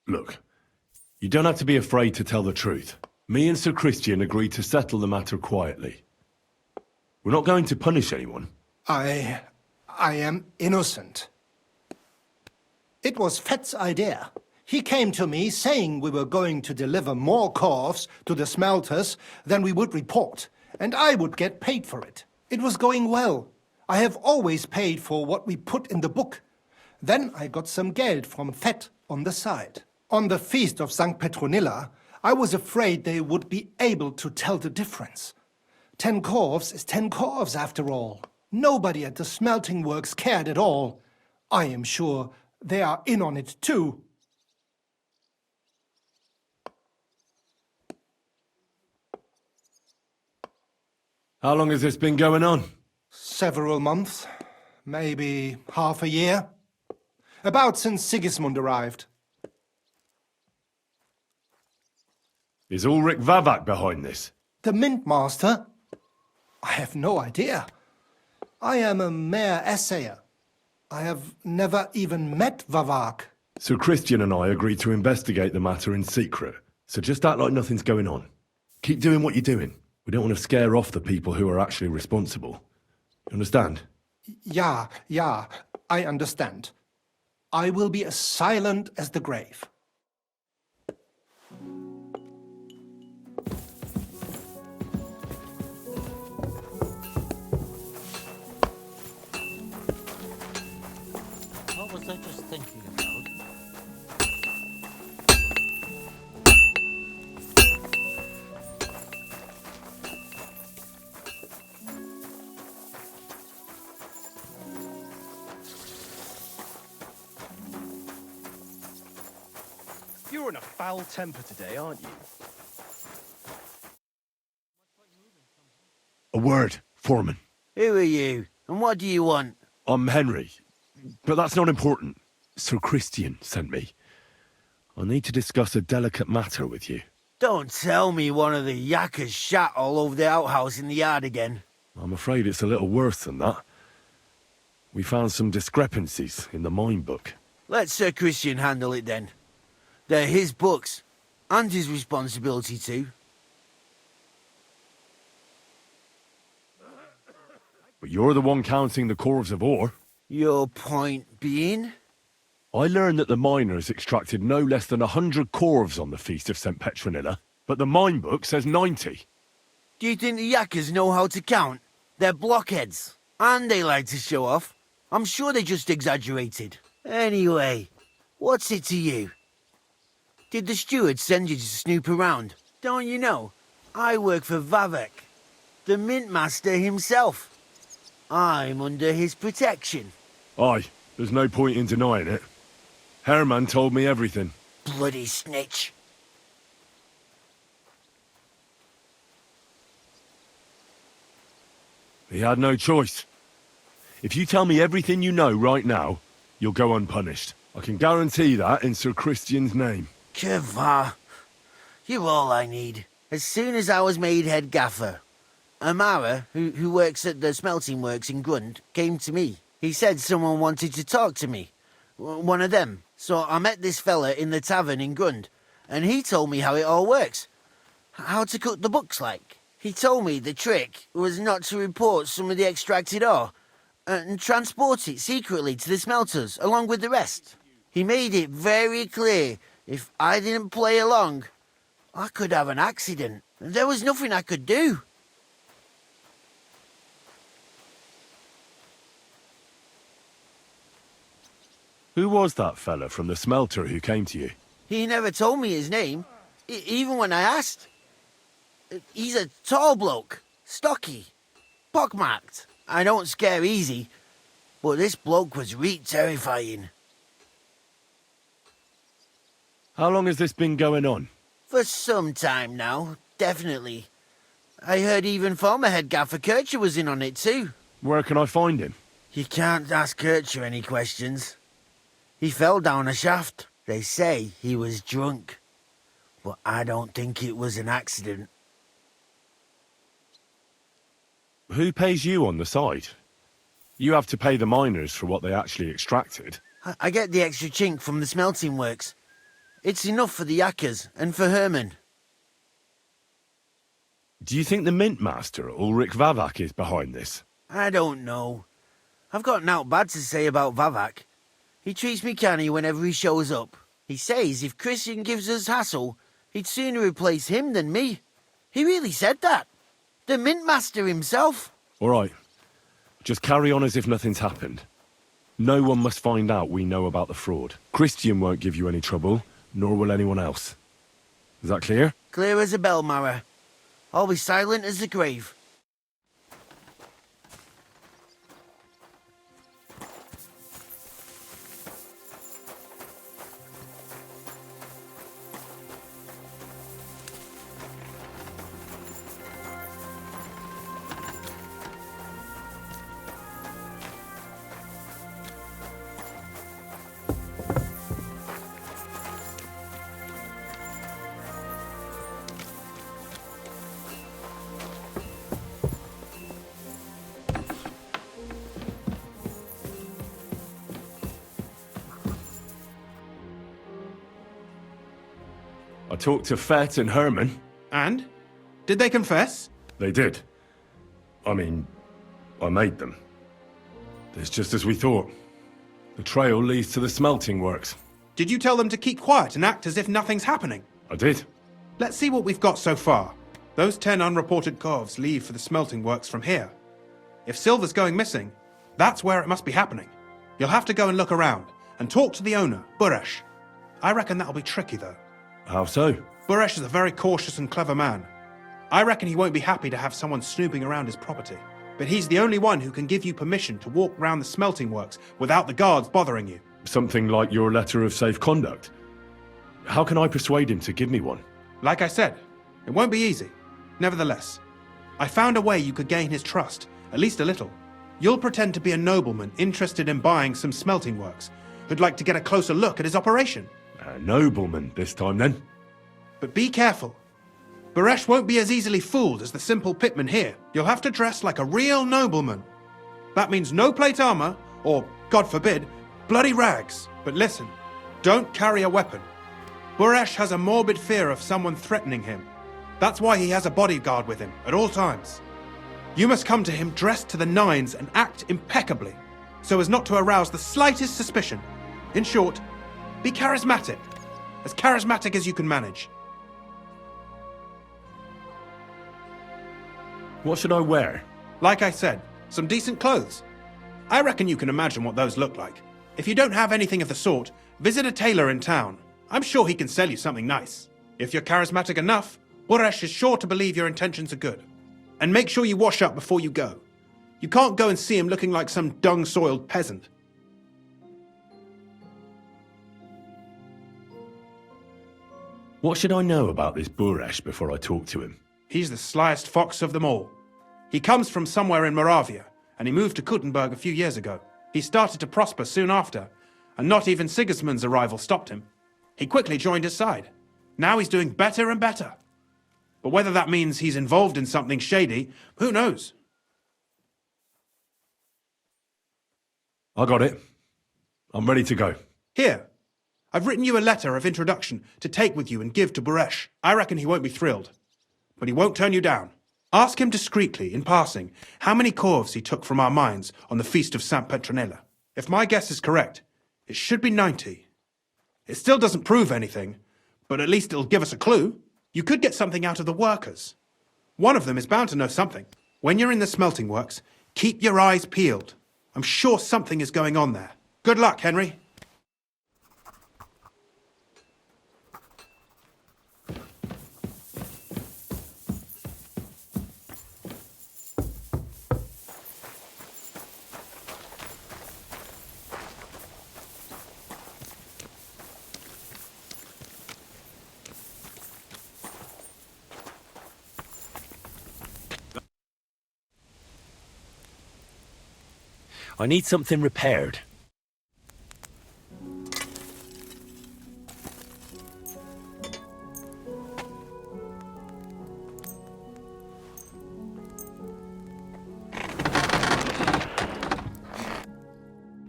Look, you don't have to be afraid to tell the truth. Me and Sir Christian agreed to settle the matter quietly. We're not going to punish anyone. I am innocent. It was Fett's idea. He came to me saying we were going to deliver more corves to the smelters than we would report, and I would get paid for it. It was going well. I have always paid for what we put in the book. Then I got some geld from Fett on the side. On the feast of St. Petronilla, I was afraid they would be able to tell the difference. 10 corves is 10 corves after all. Nobody at the smelting works cared at all. I am sure they are in on it too. How long has this been going on? Several months, maybe half a year. About since Sigismund arrived. Is Ulrich Vavak behind this? The Mint Master? I have no idea. I am a mere assayer. I have never even met Vavak. So Christian and I agreed to investigate the matter in secret. So just act like nothing's going on. Keep doing what you're doing. We don't want to scare off the people who are actually responsible. You understand? Yeah, I understand. I will be as silent as the grave. What was I just thinking about? You're in a foul temper today, aren't you? A word, Foreman. Who are you? And what do you want? I'm Henry. But that's not important. Sir Christian sent me. I need to discuss a delicate matter with you. Don't tell me one of the yakkers shat all over the outhouse in the yard again. I'm afraid it's a little worse than that. We found some discrepancies in the mine book. Let Sir Christian handle it then. They're his books, and his responsibility too. But you're the one counting the corves of ore. Your point being? I learned that the miners extracted no less than 100 corves on the Feast of St. Petronilla, but the mine book says 90. Do you think the yakkers know how to count? They're blockheads, and they like to show off. I'm sure they just exaggerated. Anyway, what's it to you? Did the steward send you to snoop around? Don't you know? I work for Vavek, the mint master himself. I'm under his protection. Aye, there's no point in denying it. Herman told me everything. Bloody snitch. He had no choice. If you tell me everything you know right now, you'll go unpunished. I can guarantee that in Sir Christian's name. Keva, you're all I need. As soon as I was made head gaffer, Amara, who works at the smelting works in Grund, came to me. He said someone wanted to talk to me. One of them. So I met this fella in the tavern in Grund, and he told me how it all works. How to cut the books like. He told me the trick was not to report some of the extracted ore, and transport it secretly to the smelters, along with the rest. He made it very clear if I didn't play along, I could have an accident. There was nothing I could do. Who was that fella from the smelter who came to you? He never told me his name, even when I asked. He's a tall bloke, stocky, pockmarked. I don't scare easy, but this bloke was reet terrifying. How long has this been going on? For some time now, definitely. I heard even former head gaffer Kircher was in on it too. Where can I find him? You can't ask Kircher any questions. He fell down a shaft. They say he was drunk, but I don't think it was an accident. Who pays you on the side? You have to pay the miners for what they actually extracted. I get the extra chink from the smelting works. It's enough for the yakkers and for Herman. Do you think the mint master, Ulrich Vavak, is behind this? I don't know. I've got naught bad to say about Vavak. He treats me canny whenever he shows up. He says if Christian gives us hassle, he'd sooner replace him than me. He really said that. The mint master himself. All right. Just carry on as if nothing's happened. No one must find out we know about the fraud. Christian won't give you any trouble, nor will anyone else. Is that clear? Clear as a bell, Mara. I'll be silent as the grave. I talked to Fett and Herman. And? Did they confess? They did. I mean, I made them. It's just as we thought. The trail leads to the smelting works. Did you tell them to keep quiet and act as if nothing's happening? I did. Let's see what we've got so far. Those 10 unreported corves leave for the smelting works from here. If silver's going missing, that's where it must be happening. You'll have to go and look around, and talk to the owner, Buresh. I reckon that'll be tricky, though. How so? Buresh is a very cautious and clever man. I reckon he won't be happy to have someone snooping around his property. But he's the only one who can give you permission to walk round the smelting works without the guards bothering you. Something like your letter of safe conduct. How can I persuade him to give me one? Like I said, it won't be easy. Nevertheless, I found a way you could gain his trust, at least a little. You'll pretend to be a nobleman interested in buying some smelting works, who'd like to get a closer look at his operation. A nobleman this time, then? But be careful. Buresh won't be as easily fooled as the simple pitman here. You'll have to dress like a real nobleman. That means no plate armor, or, God forbid, bloody rags. But listen, don't carry a weapon. Buresh has a morbid fear of someone threatening him. That's why he has a bodyguard with him at all times. You must come to him dressed to the nines and act impeccably, so as not to arouse the slightest suspicion. In short, be charismatic as you can manage. What should I wear? Like I said, some decent clothes. I reckon you can imagine what those look like. If you don't have anything of the sort, visit a tailor in town. I'm sure he can sell you something nice. If you're charismatic enough, Buresh is sure to believe your intentions are good. And make sure you wash up before you go. You can't go and see him looking like some dung-soiled peasant. What should I know about this Buresh before I talk to him? He's the slyest fox of them all. He comes from somewhere in Moravia, and he moved to Kuttenberg a few years ago. He started to prosper soon after, and not even Sigismund's arrival stopped him. He quickly joined his side. Now he's doing better and better. But whether that means he's involved in something shady, who knows? I got it. I'm ready to go. Here, I've written you a letter of introduction to take with you and give to Buresh. I reckon he won't be thrilled, but he won't turn you down. Ask him discreetly, in passing, how many corves he took from our mines on the feast of St. Petronilla. If my guess is correct, it should be 90. It still doesn't prove anything, but at least it'll give us a clue. You could get something out of the workers. One of them is bound to know something. When you're in the smelting works, keep your eyes peeled. I'm sure something is going on there. Good luck, Henry. I need something repaired.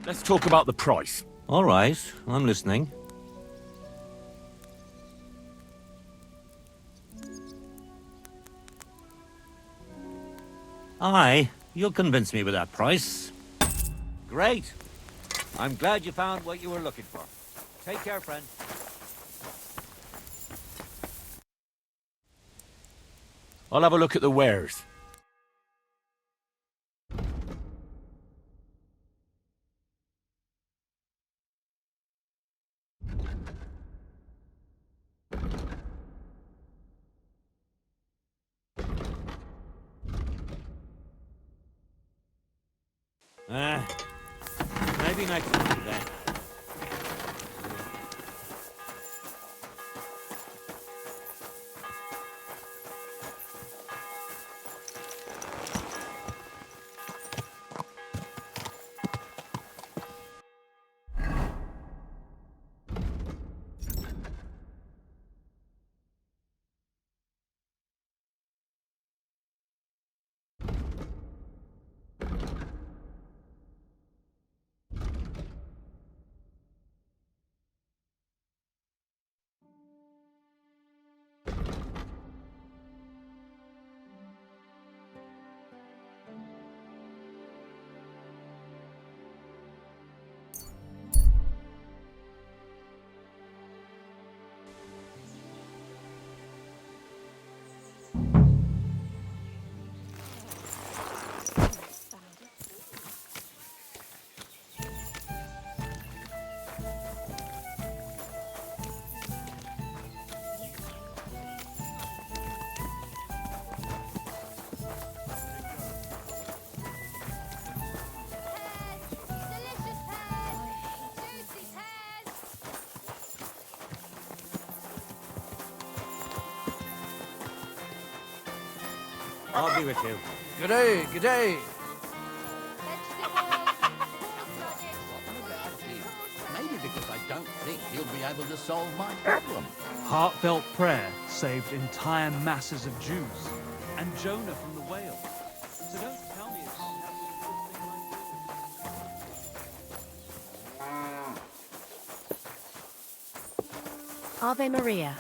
Let's talk about the price. All right, I'm listening. Aye, you'll convince me with that price. Great. I'm glad you found what you were looking for. Take care, friend. I'll have a look at the wares. Maybe next time then. I'll be with you. Good day, good day. Maybe because I don't think he'll be able to solve my problem. Heartfelt prayer saved entire masses of Jews, and Jonah from the whale. So don't tell me it's Ave Maria.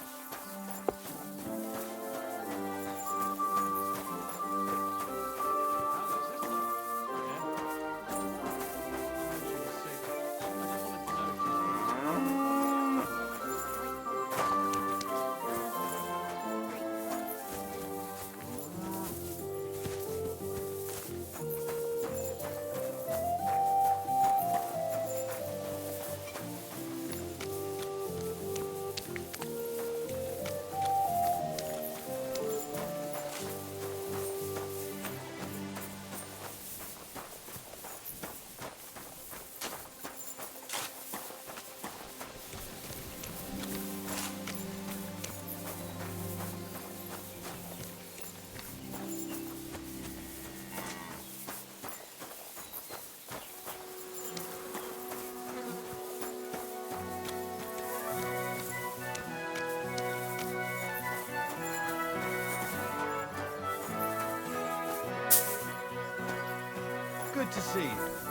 good to see you.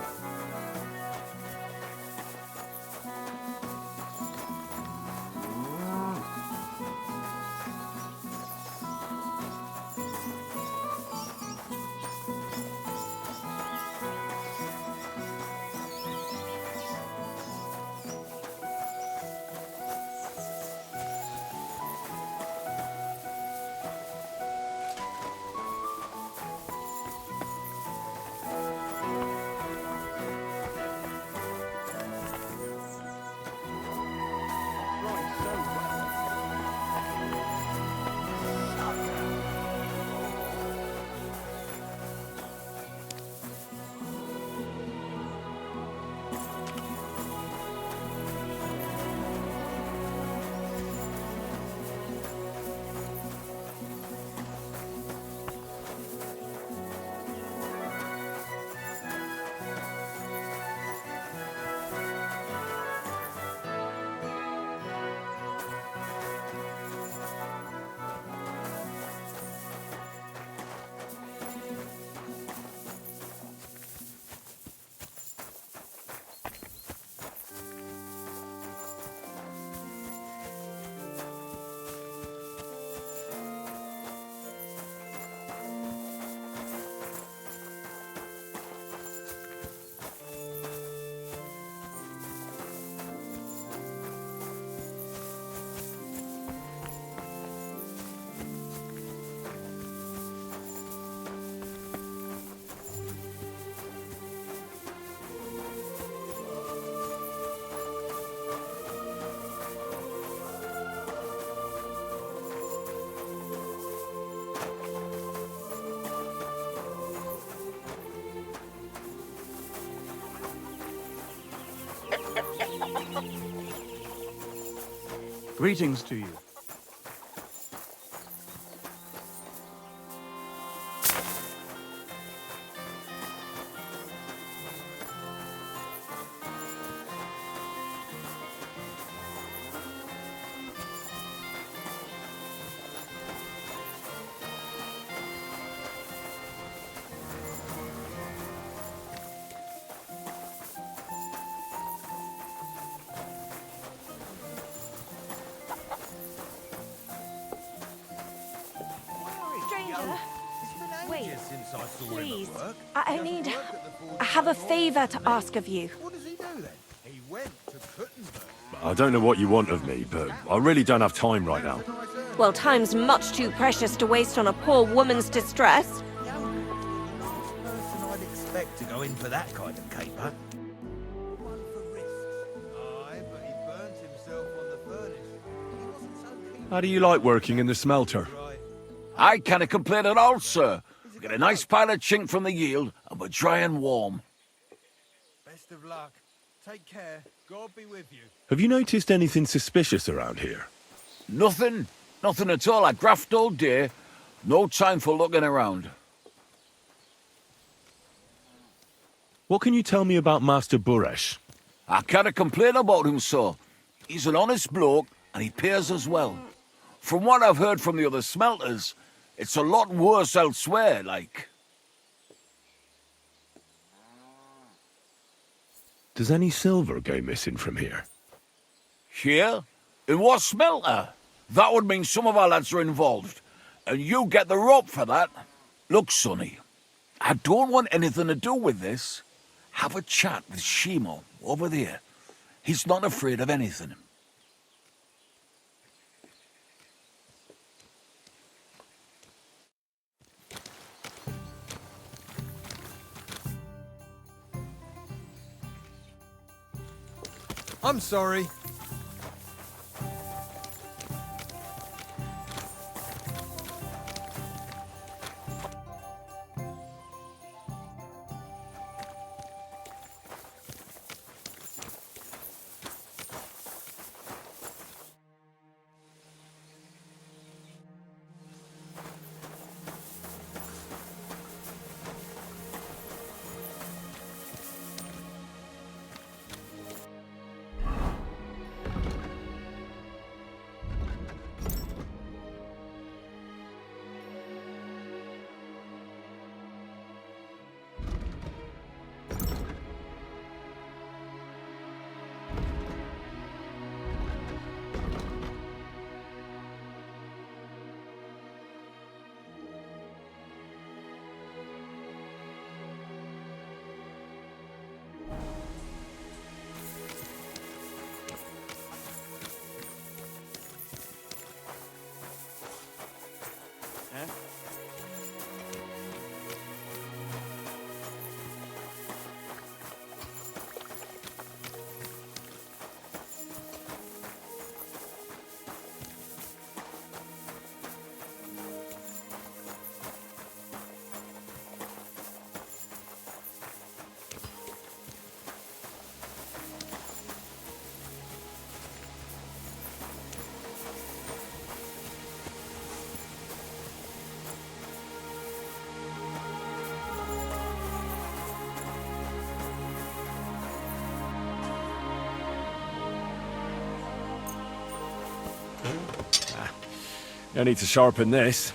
Greetings to you. Stranger, wait, Since I saw please. him at work. I have a favor to ask of you. What does he do then? He went to Kuttenberg. I don't know what you want of me, but I really don't have time right now. Well, time's much too precious to waste on a poor woman's distress. Person I'd expect to go in for that kind of caper. One for risks. Aye, but he burnt himself on the furnace. He wasn't so keen. How do you like working in the smelter? I can't complain at all, sir. We get a nice pile of chink from the yield, and we're dry and warm. Best of luck. Take care. God be with you. Have you noticed anything suspicious around here? Nothing. Nothing at all. I graft all day. No time for looking around. What can you tell me about Master Buresh? I can't complain about him, sir. He's an honest bloke, and he pays us well. From what I've heard from the other smelters, it's a lot worse elsewhere, like. Does any silver go missing from here? Here? In what smelter? That would mean some of our lads are involved, and you get the rope for that. Look, Sonny, I don't want anything to do with this. Have a chat with Shimo over there. He's not afraid of anything. I'm sorry. I need to sharpen this.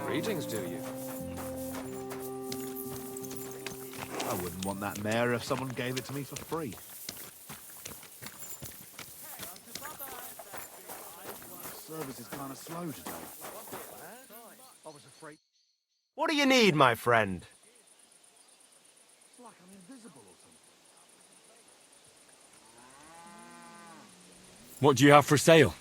Greetings to you. I wouldn't want that mare if someone gave it to me for free. Service is kind of slow today. I was afraid. What do you need, my friend? It's like I'm invisible or something. What do you have for sale?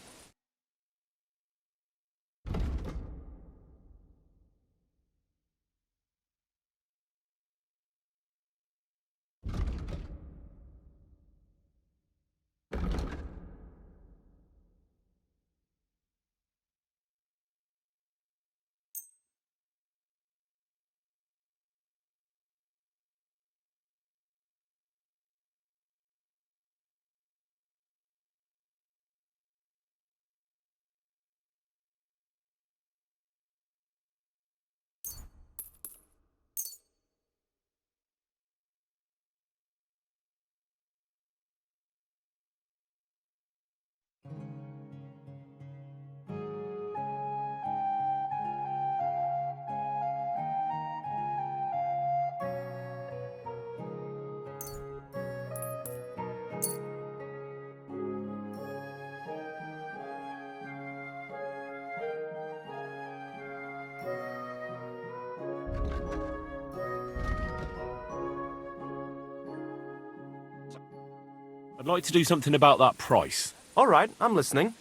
I'd like to do something about that price. All right, I'm listening.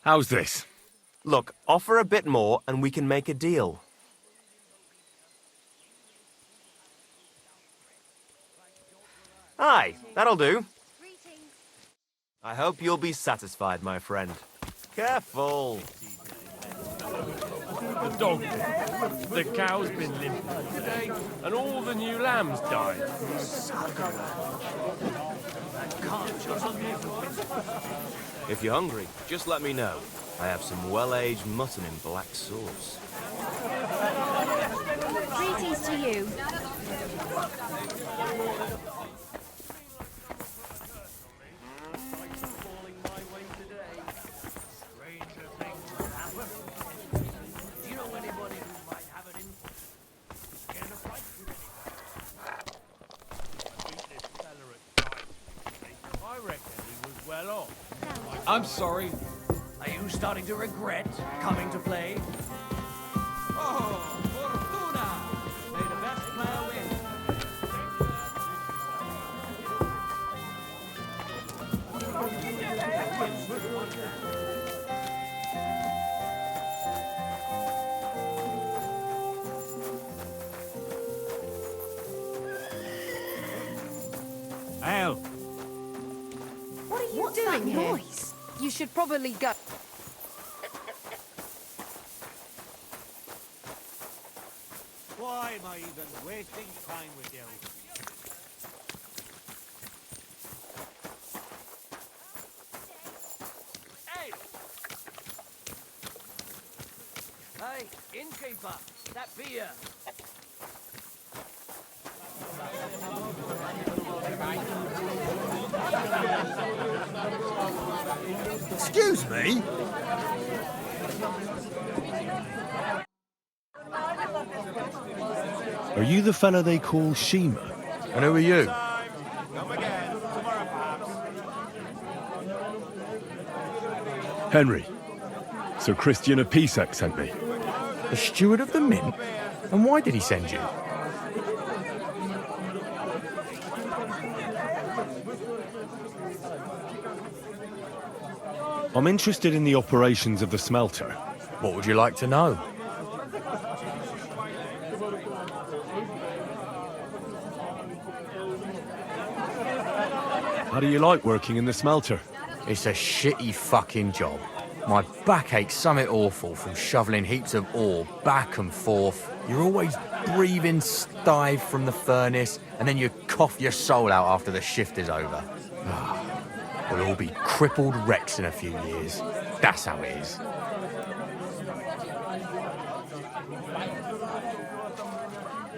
How's this? Look, offer a bit more and we can make a deal. Aye, that'll do. I hope you'll be satisfied, my friend. Careful. The dog bit. The cow's been limping today, and all the new lambs died. If you're hungry, just let me know. I have some well-aged mutton in black sauce. Greetings to you. I'm sorry. Are you starting to regret coming to play? Oh, Fortuna! May the best player win. Al! What are you doing here? Noise? You should probably go. Why am I even wasting time with you? Hey, innkeeper, that beer. Excuse me? Are you the fella they call Shima? And who are you? Henry. Sir Christian of Pisek sent me. The steward of the mint? And why did he send you? I'm interested in the operations of the smelter. What would you like to know? How do you like working in the smelter? It's a shitty fucking job. My back aches something awful from shoveling heaps of ore back and forth. You're always breathing stive from the furnace, and then you cough your soul out after the shift is over. We'll all be crippled wrecks in a few years. That's how it is.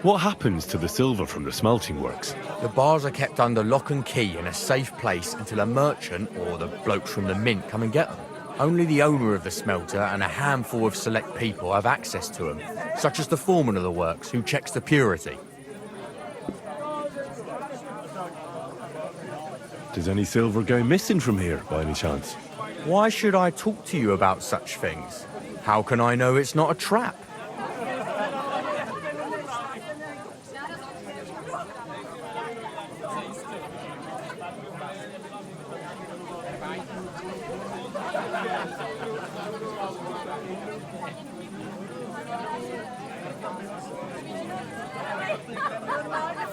What happens to the silver from the smelting works? The bars are kept under lock and key in a safe place until a merchant or the blokes from the mint come and get them. Only the owner of the smelter and a handful of select people have access to them, such as the foreman of the works, who checks the purity. Does any silver go missing from here, by any chance? Why should I talk to you about such things? How can I know it's not a trap?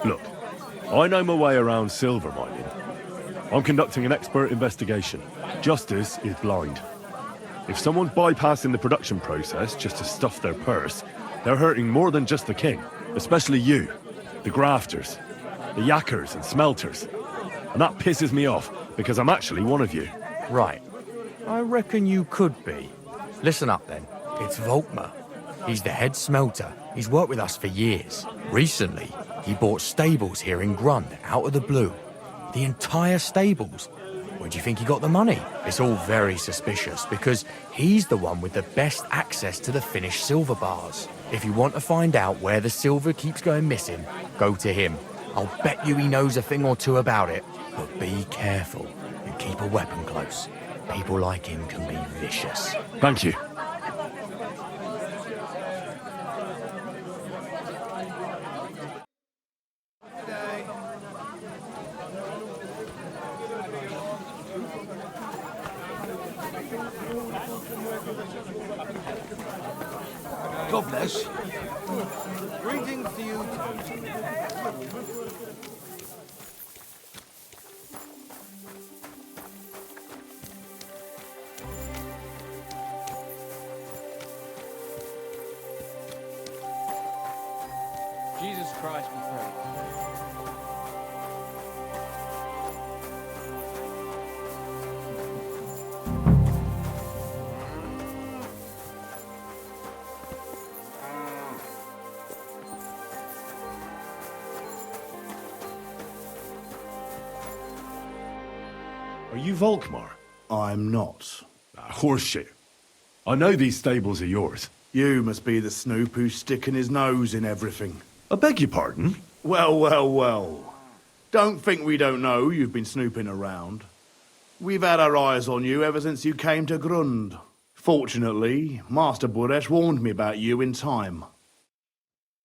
Look, I know my way around silver mining. I'm conducting an expert investigation. Justice is blind. If someone's bypassing the production process just to stuff their purse, they're hurting more than just the king. Especially you, the grafters, the yackers and smelters. And that pisses me off, because I'm actually one of you. Right. I reckon you could be. Listen up then. It's Volkmar. He's the head smelter. He's worked with us for years. Recently, he bought stables here in Grund, out of the blue. The entire stables. Where do you think he got the money? It's all very suspicious, because he's the one with the best access to the finished silver bars. If you want to find out where the silver keeps going missing, go to him. I'll bet you he knows a thing or two about it. But be careful and keep a weapon close. People like him can be vicious. Thank you. God bless. Greetings to you too. Jesus Christ be praised. Are you Volkmar? I'm not. Horseshit. I know these stables are yours. You must be the snoop who's sticking his nose in everything. I beg your pardon? Well, well, well. Don't think we don't know you've been snooping around. We've had our eyes on you ever since you came to Grund. Fortunately, Master Buresh warned me about you in time.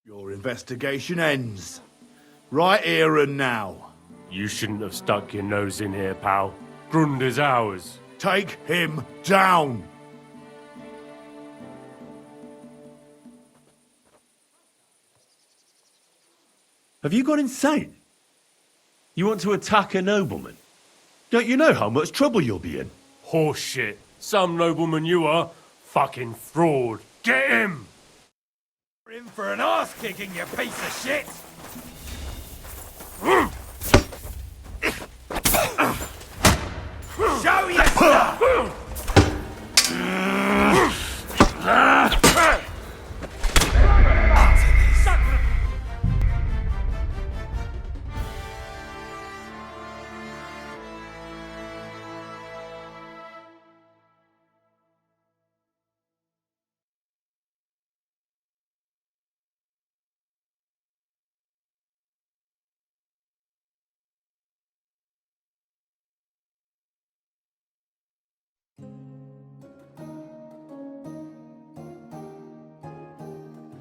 Your investigation ends. Right here and now. You shouldn't have stuck your nose in here, pal. Grund is ours. Take him down! Have you gone insane? You want to attack a nobleman? Don't you know how much trouble you'll be in? Horseshit. Some nobleman you are. Fucking fraud. Get him! We're in for an arse kicking, you piece of shit! Show yourself!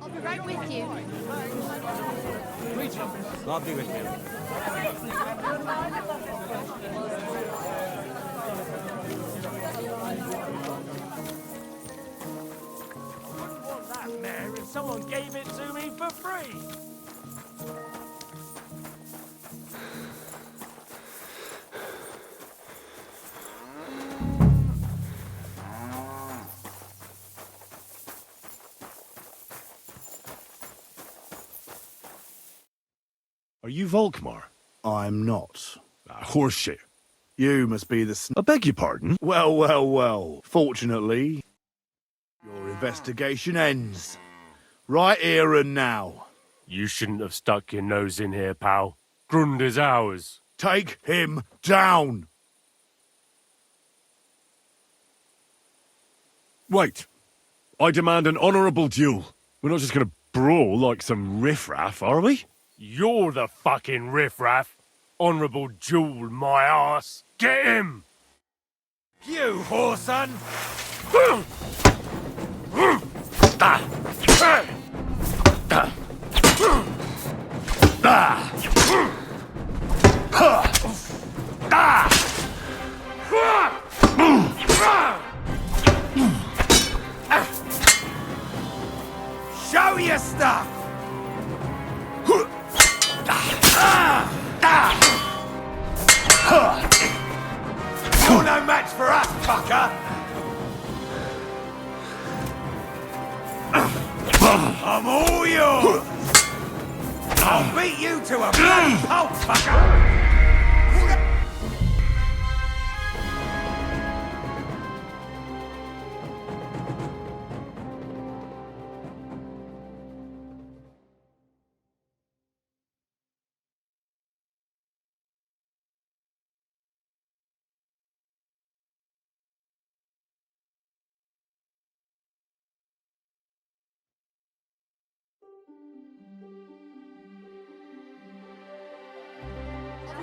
I'll be right with you. I'll be with you. That mare if someone gave it to me for free. Are you Volkmar? I'm not. Horseshit. You must be the I beg your pardon? Well, well, well. Fortunately, your investigation ends. Right here and now. You shouldn't have stuck your nose in here, pal. Grundy's ours. Take him down! Wait. I demand an honourable duel. We're not just gonna brawl like some riffraff, are we? You're the fucking riffraff. Honourable duel, my ass. Get him! You whoreson! Show your stuff! You're no match for us, fucker! I'm all yours! I'll beat you to a bloody pulp, fucker!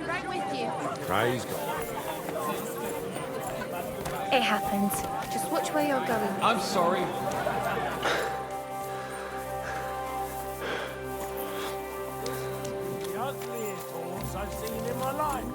Right with you. Praise God. It happens. Just watch where you're going. I'm sorry. The ugliest horse I've seen in my life.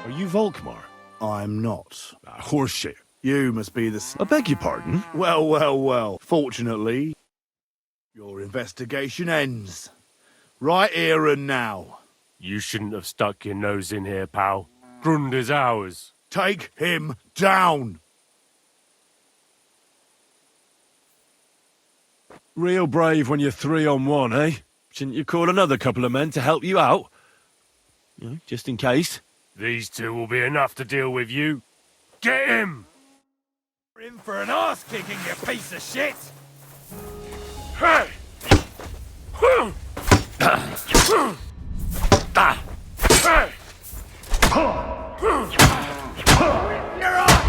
Are you Volkmar? I'm not. Horseshit. You must be the... I beg your pardon? Well, well, well. Fortunately, your investigation ends. Right here and now. You shouldn't have stuck your nose in here, pal. Grundy's ours. Take him down! Real brave when you're 3-on-1, eh? Shouldn't you call another couple of men to help you out? You know, just in case. These two will be enough to deal with you. Get him! You're in for an arse kicking, you piece of shit! Hey! You're off!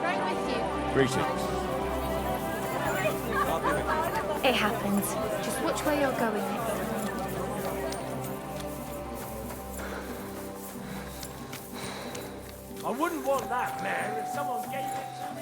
Right with you. Greetings. It happens. Just watch where you're going next time. I wouldn't want that, man, if someone gave it to me.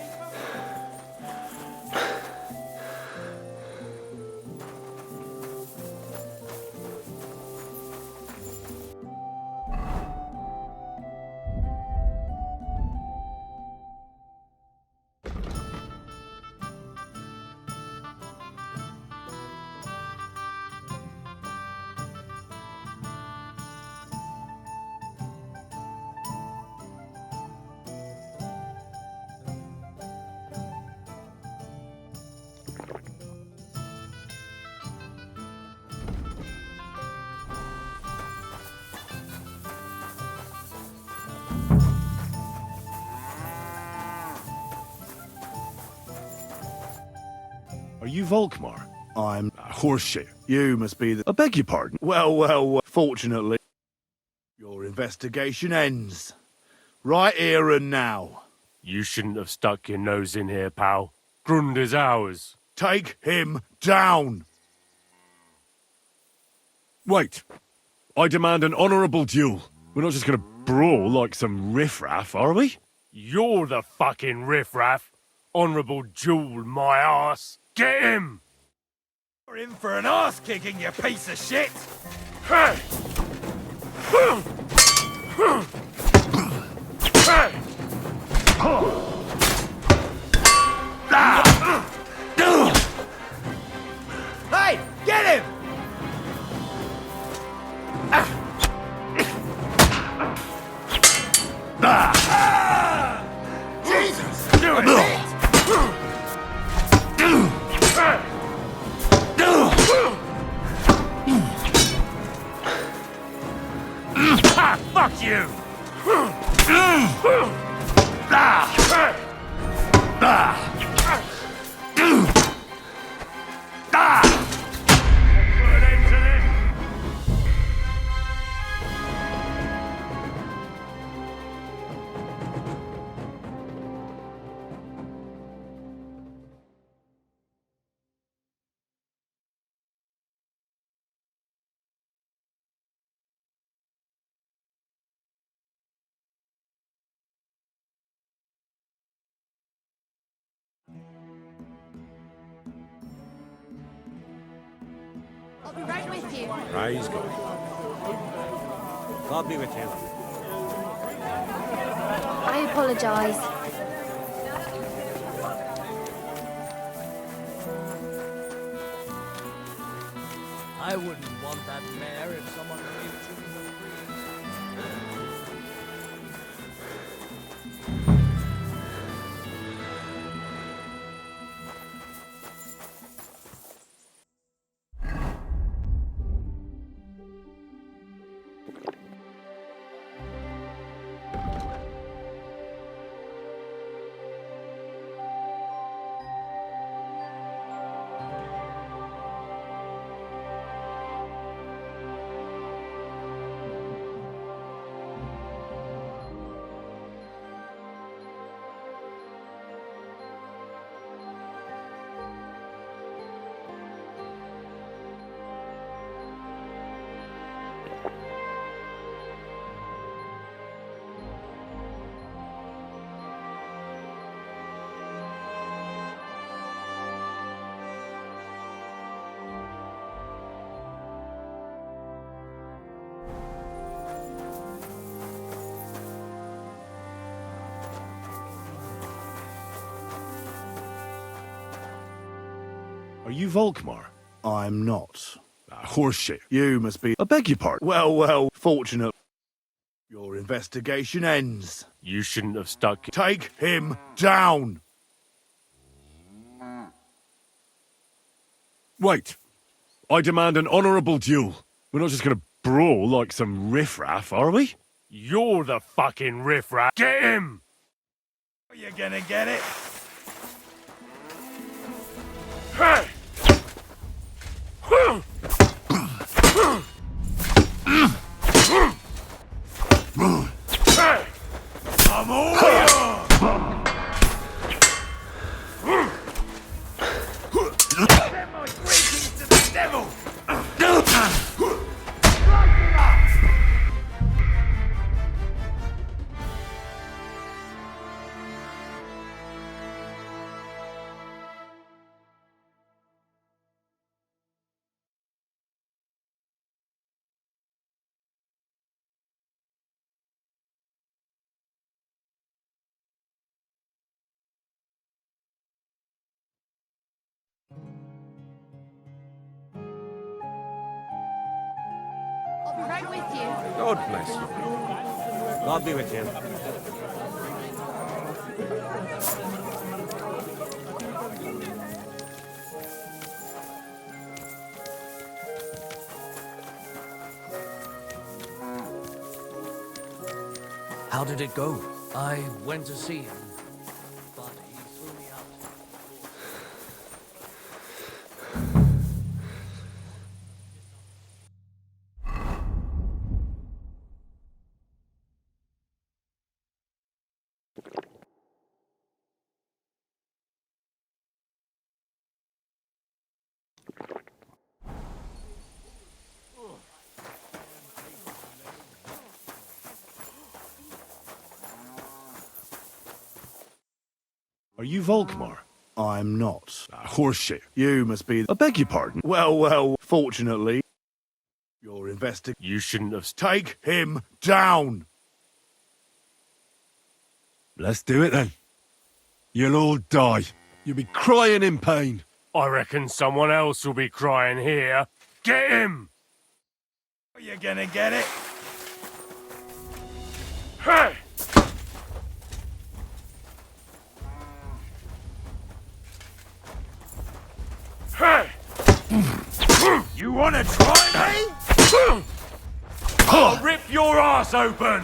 Are you Volkmar? I'm... Horseshit. You must be the... I beg your pardon? Well, well, well. Fortunately, your investigation ends. Right here and now. You shouldn't have stuck your nose in here, pal. Grundy's ours. Take him down! Wait. I demand an honourable duel. We're not just gonna brawl like some riffraff, are we? You're the fucking riffraff. Honourable duel, my ass. Get him! You're in for an arse kicking, you piece of shit! Hey! Hey, get him! Jesus! Do it! Fuck you! Put an end to this! I'll be right with you. Praise God. God be with you. I apologise. I wouldn't want that mare if someone gave it to me for free. Are you Volkmar? I'm not. Horseshit. You must be... I beg your pardon. Well, fortunate. Your investigation ends. You shouldn't have stuck... Take him down! Wait. I demand an honourable duel. We're not just gonna brawl like some riffraff, are we? You're the fucking riffraff. Get him! Are you gonna get it? Hey! Hey! I'm all yours! Send my greetings to the devil! I'll be right with you. God bless you. God be with you. How did it go? I went to see him, but he threw me out. Are you Volkmar? I'm not. Horseshit. You must be... I beg your pardon. Well, fortunately, your You shouldn't have... Take him down! Let's do it then. You'll all die. You'll be crying in pain. I reckon someone else will be crying here. Get him! You're gonna get it. Hey! Hey! You wanna try me? I'll rip your ass open!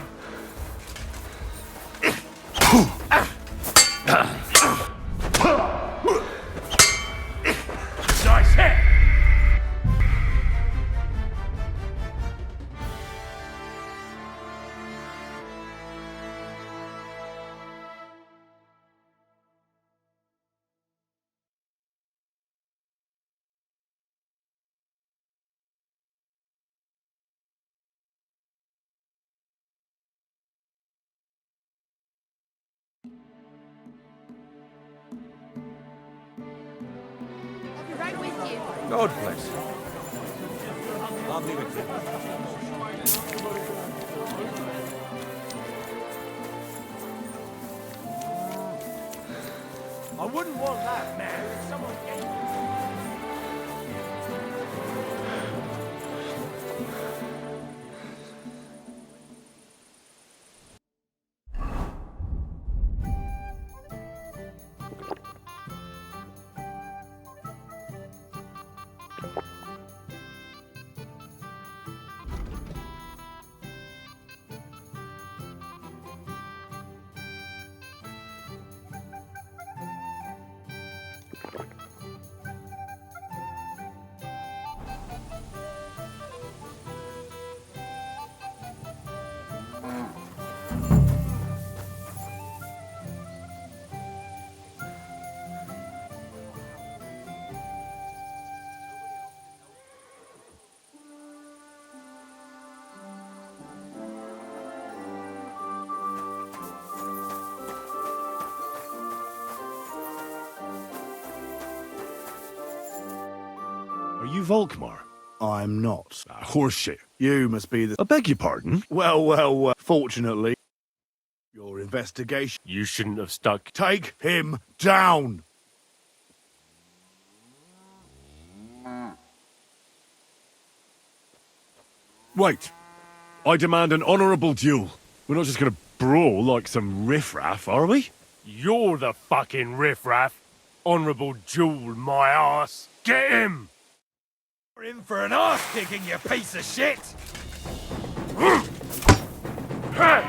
Nice hit! Right with you. God bless you. I'll be with you. I wouldn't want that, man. If someone gave me... Are you Volkmar? I'm not. Horseshit. You must be the... I beg your pardon? Well, fortunately, your investigation... You shouldn't have stuck... Take him down! Wait. I demand an honourable duel. We're not just gonna brawl like some riffraff, are we? You're the fucking riffraff. Honourable duel, my ass. Get him! You're in for an arse kicking, you piece of shit! Hey!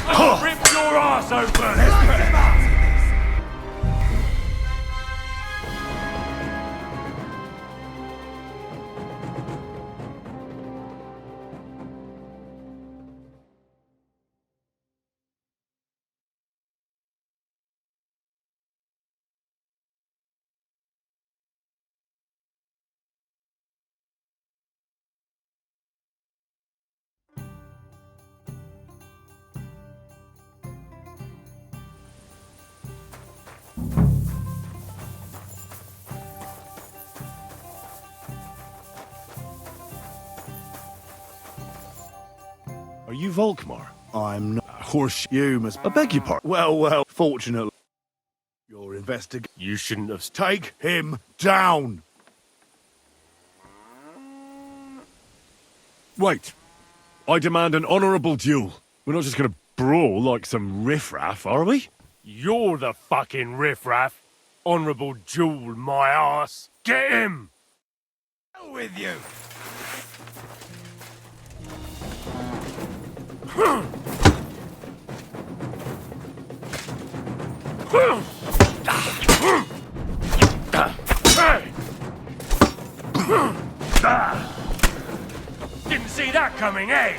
I'll rip your ass open! Are you Volkmar? I'm not. Horse. You must... I beg your pardon. Well, fortunately, your investigation... You shouldn't have... Take him down! Wait. I demand an honourable duel. We're not just gonna brawl like some riffraff, are we? You're the fucking riffraff. Honourable duel, my ass. Get him! Hell with you! Hey! Didn't see that coming, eh?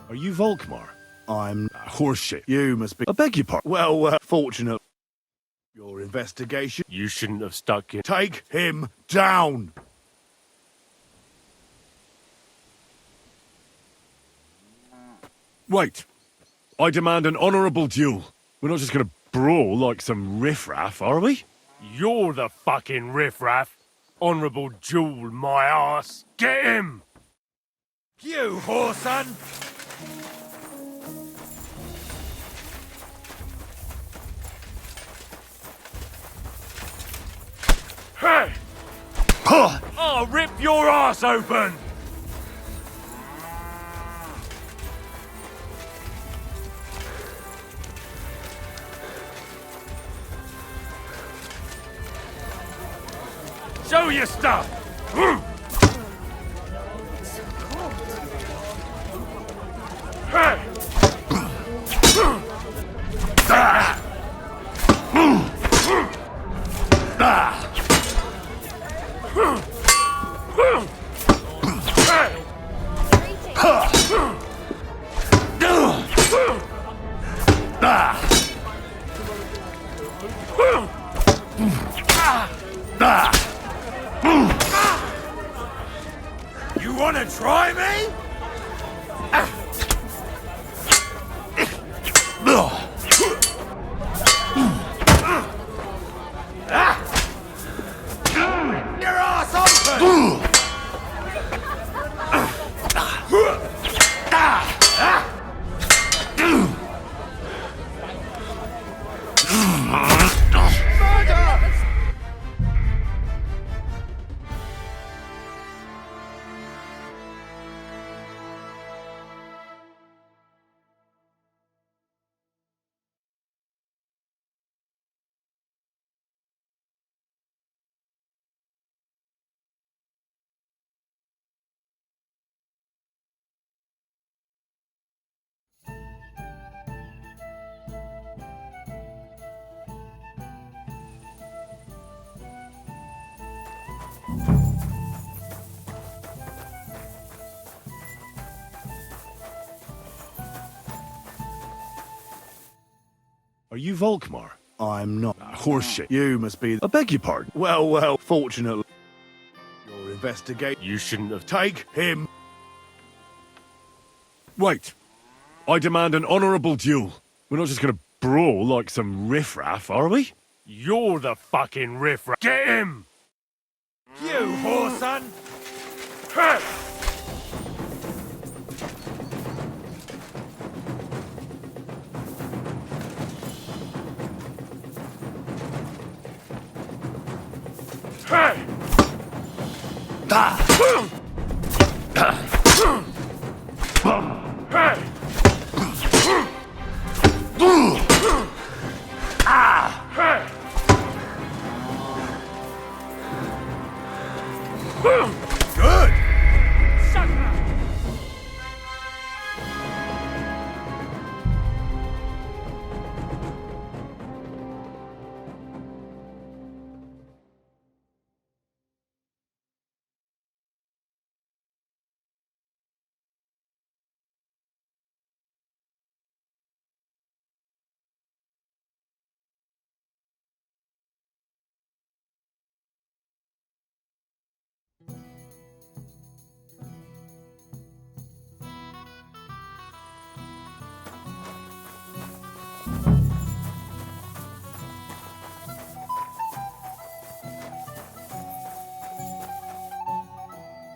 Are you Volkmar? I'm Horseshit. You must be. I beg your pardon. Well, fortunate. Your investigation. You shouldn't have stuck in. Take him down. Wait. I demand an honourable duel. We're not just gonna brawl like some riffraff, are we? You're the fucking riffraff. Honourable Jewel, my ass. Get him! You whoreson! Hey! I'll rip your ass open! Show your stuff! Hey! You wanna try me? Your ass open! Are you Volkmar? I'm not. Horseshit. You must be. I beg your pardon. Well, fortunately. Your investigate. You shouldn't have. Take him. Wait. I demand an honourable duel. We're not just gonna brawl like some riffraff, are we? You're the fucking riffraff. Get him! You whoreson! Hey! Hey! Hey! Hey! Good!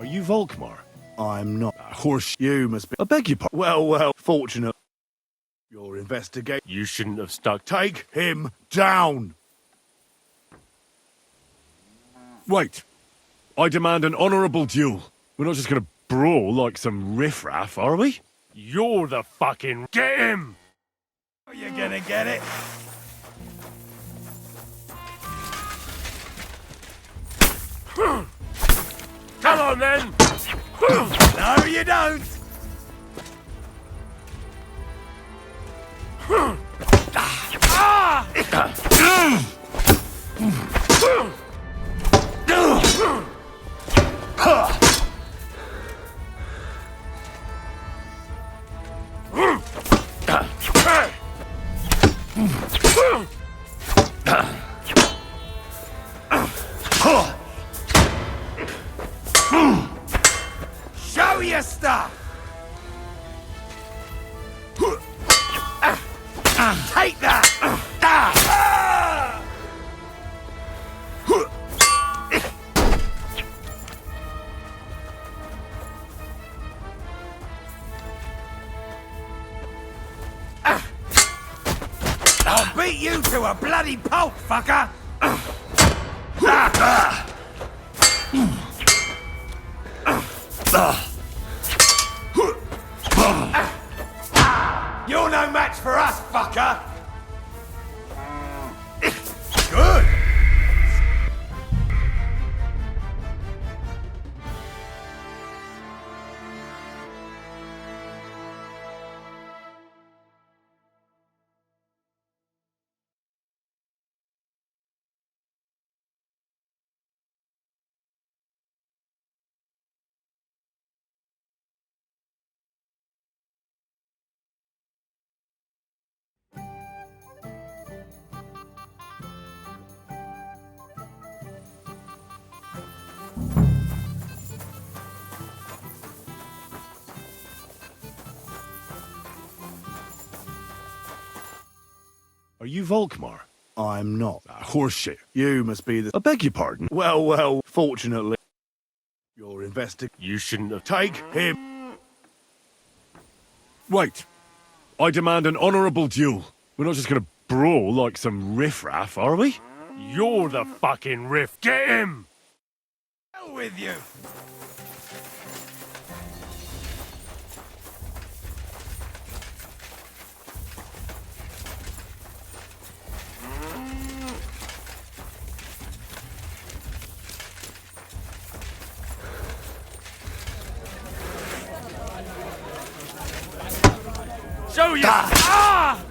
you Volkmar? I'm not. Of course, you must be. I beg your pardon. Well, fortunate. Your investigate. You shouldn't have stuck. Take him down. Wait. I demand an honourable duel. We're not just gonna brawl like some riffraff, are we? You're the fucking... Get him! You're gonna get it. Come on, then! No, you don't! Show your stuff! Take that! I'll beat you to a bloody pulp, fucker! You're no match for us, fucker! Good! Are you Volkmar? I'm not. Horseshit. You must be the... I beg your pardon. Well, fortunately. Your You shouldn't have... Take him. Wait. I demand an honourable duel. We're not just gonna brawl like some riffraff, are we? You're the fucking riff. Get him! Hell with you! Show you! Ah!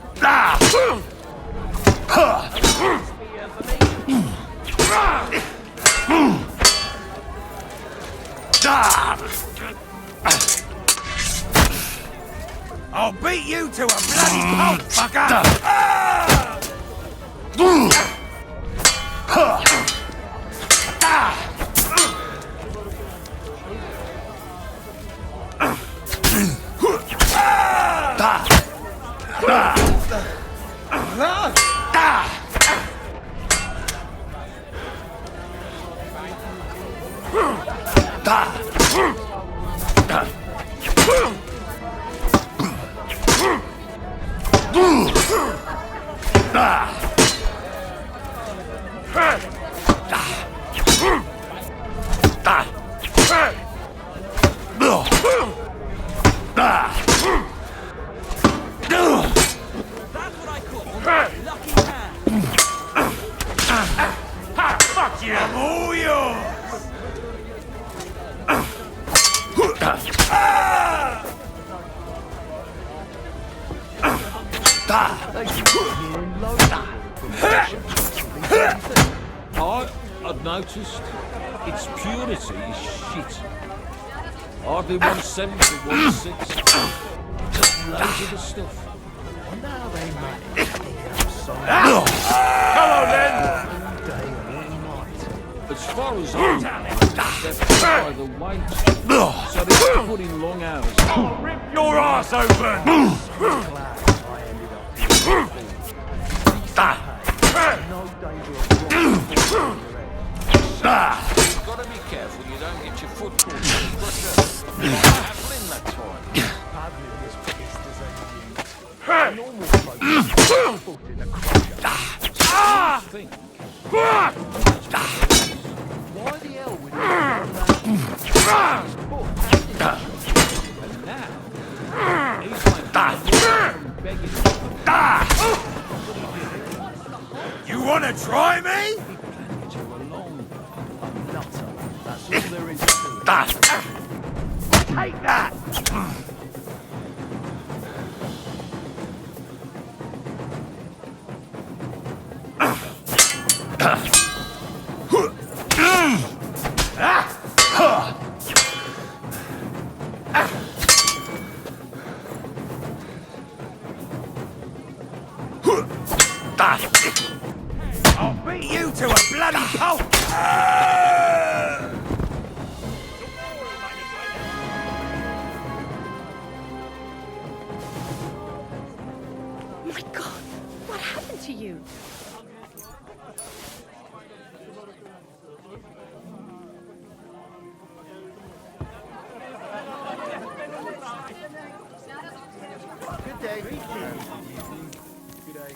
I'll beat you to a bloody pulp, fucker! Fuck you! I'm all yours! I've noticed its purity is shit. Hardly 1/7 to 1/6. Just loads of the stuff. Wonder how they manage to get up so Come on then! As far as I know, they're put by the weight, so they're put in long hours. I'll rip your ass open! Got gotta be careful you don't get your foot caught in the crusher. What happened that time? Badly misplaced as I knew. Normal folk foot in a crusher. Think. Why the hell would he and now he's like begging. You wanna try me? That's all there is to it. Take that! I'll beat you to a bloody pulp! My God, what happened to you? Good day. Good day.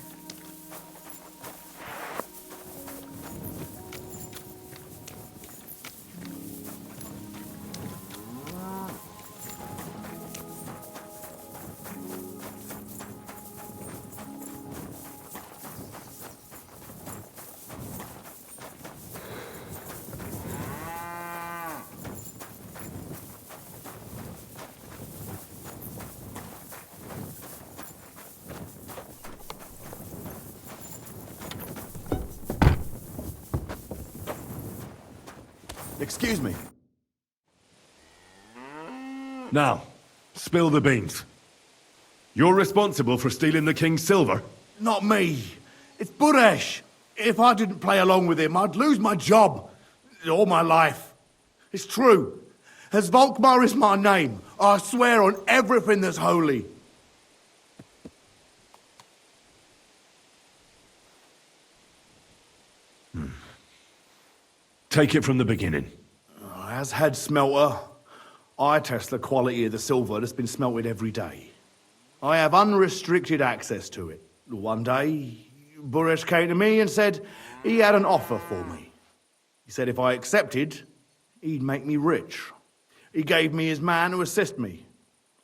Excuse me. Now, spill the beans. You're responsible for stealing the king's silver? Not me. It's Buresh. If I didn't play along with him, I'd lose my job. All my life. It's true. As Volkmar is my name, I swear on everything that's holy. Take it from the beginning. As head smelter, I test the quality of the silver that's been smelted every day. I have unrestricted access to it. One day, Buresh came to me and said he had an offer for me. He said if I accepted, he'd make me rich. He gave me his man to assist me.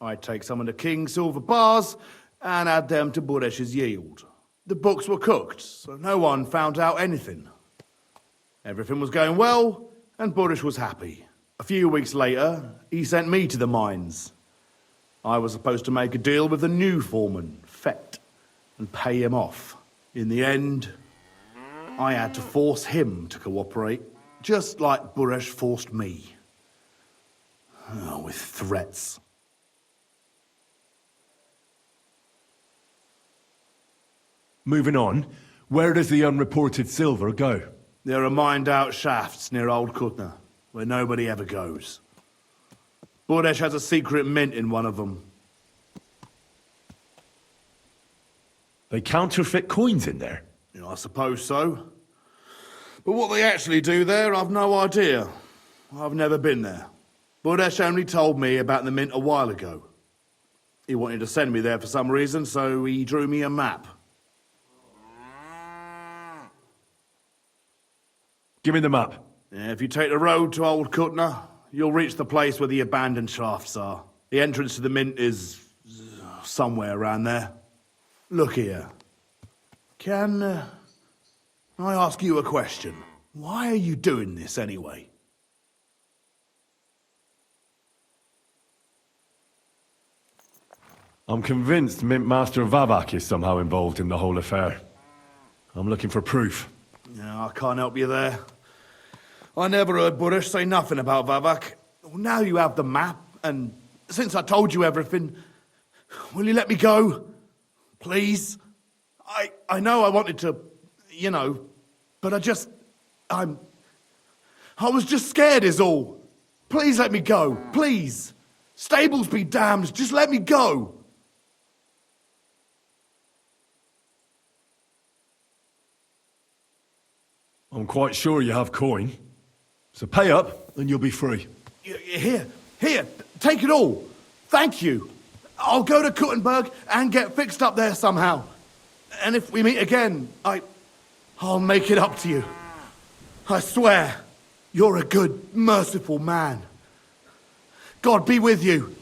I'd take some of the king's silver bars and add them to Buresh's yield. The books were cooked, so no one found out anything. Everything was going well, and Buresh was happy. A few weeks later, he sent me to the mines. I was supposed to make a deal with the new foreman, Fett, and pay him off. In the end, I had to force him to cooperate, just like Buresh forced me. Oh, with threats. Moving on, where does the unreported silver go? There are mined-out shafts near Old Kutna, where nobody ever goes. Buresh has a secret mint in one of them. They counterfeit coins in there? I suppose so. But what they actually do there, I've no idea. I've never been there. Buresh only told me about the mint a while ago. He wanted to send me there for some reason, so he drew me a map. Give me the map. Yeah, if you take the road to Old Kutna, you'll reach the place where the abandoned shafts are. The entrance to the mint is somewhere around there. Look here. Can I ask you a question? Why are you doing this anyway? I'm convinced Mint Master Vavak is somehow involved in the whole affair. I'm looking for proof. Yeah, I can't help you there. I never heard Buresh say nothing about Vavak. Well, now you have the map, and since I told you everything, will you let me go? Please? I know I wanted to, but I was just scared is all. Please let me go, please. Stables be damned, just let me go. I'm quite sure you have coin. So pay up, and you'll be free. Here, take it all. Thank you. I'll go to Kuttenberg and get fixed up there somehow. And if we meet again, I'll make it up to you. I swear, you're a good, merciful man. God be with you.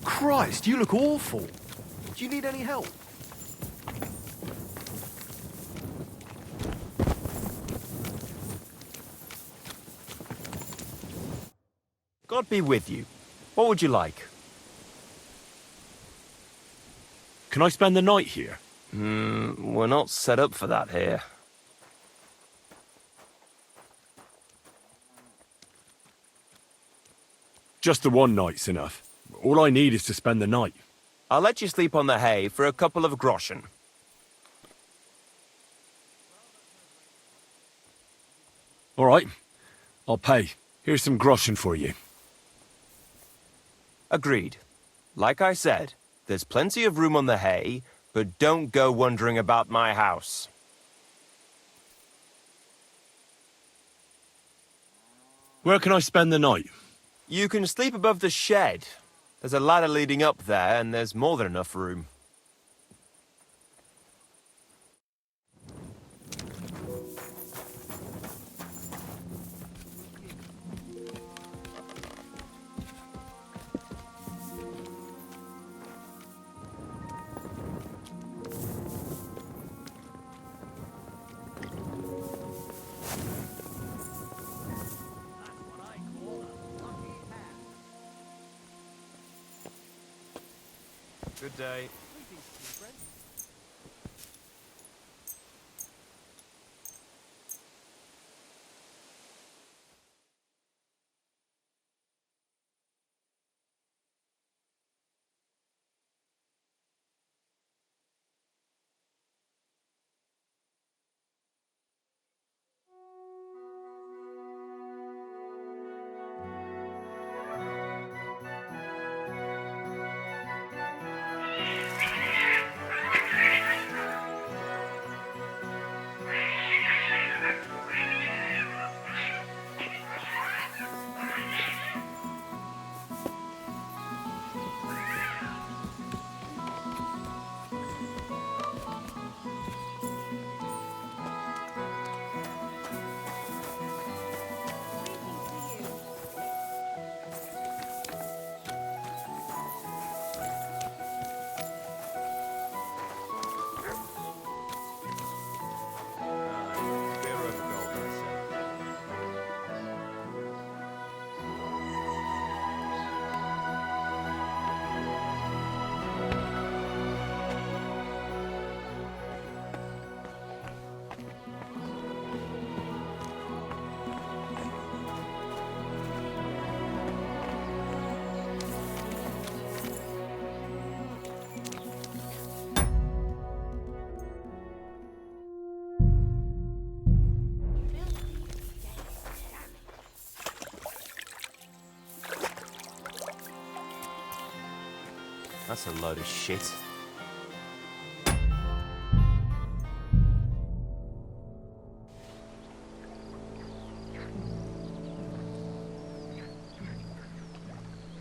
Christ, you look awful. Do you need any help? God be with you. What would you like? Can I spend the night here? We're not set up for that here. Just the one night's enough. All I need is to spend the night. I'll let you sleep on the hay for a couple of groschen. All right, I'll pay. Here's some groschen for you. Agreed. Like I said, there's plenty of room on the hay, but don't go wandering about my house. Where can I spend the night? You can sleep above the shed. There's a ladder leading up there, and there's more than enough room. Good day. That's a load of shit.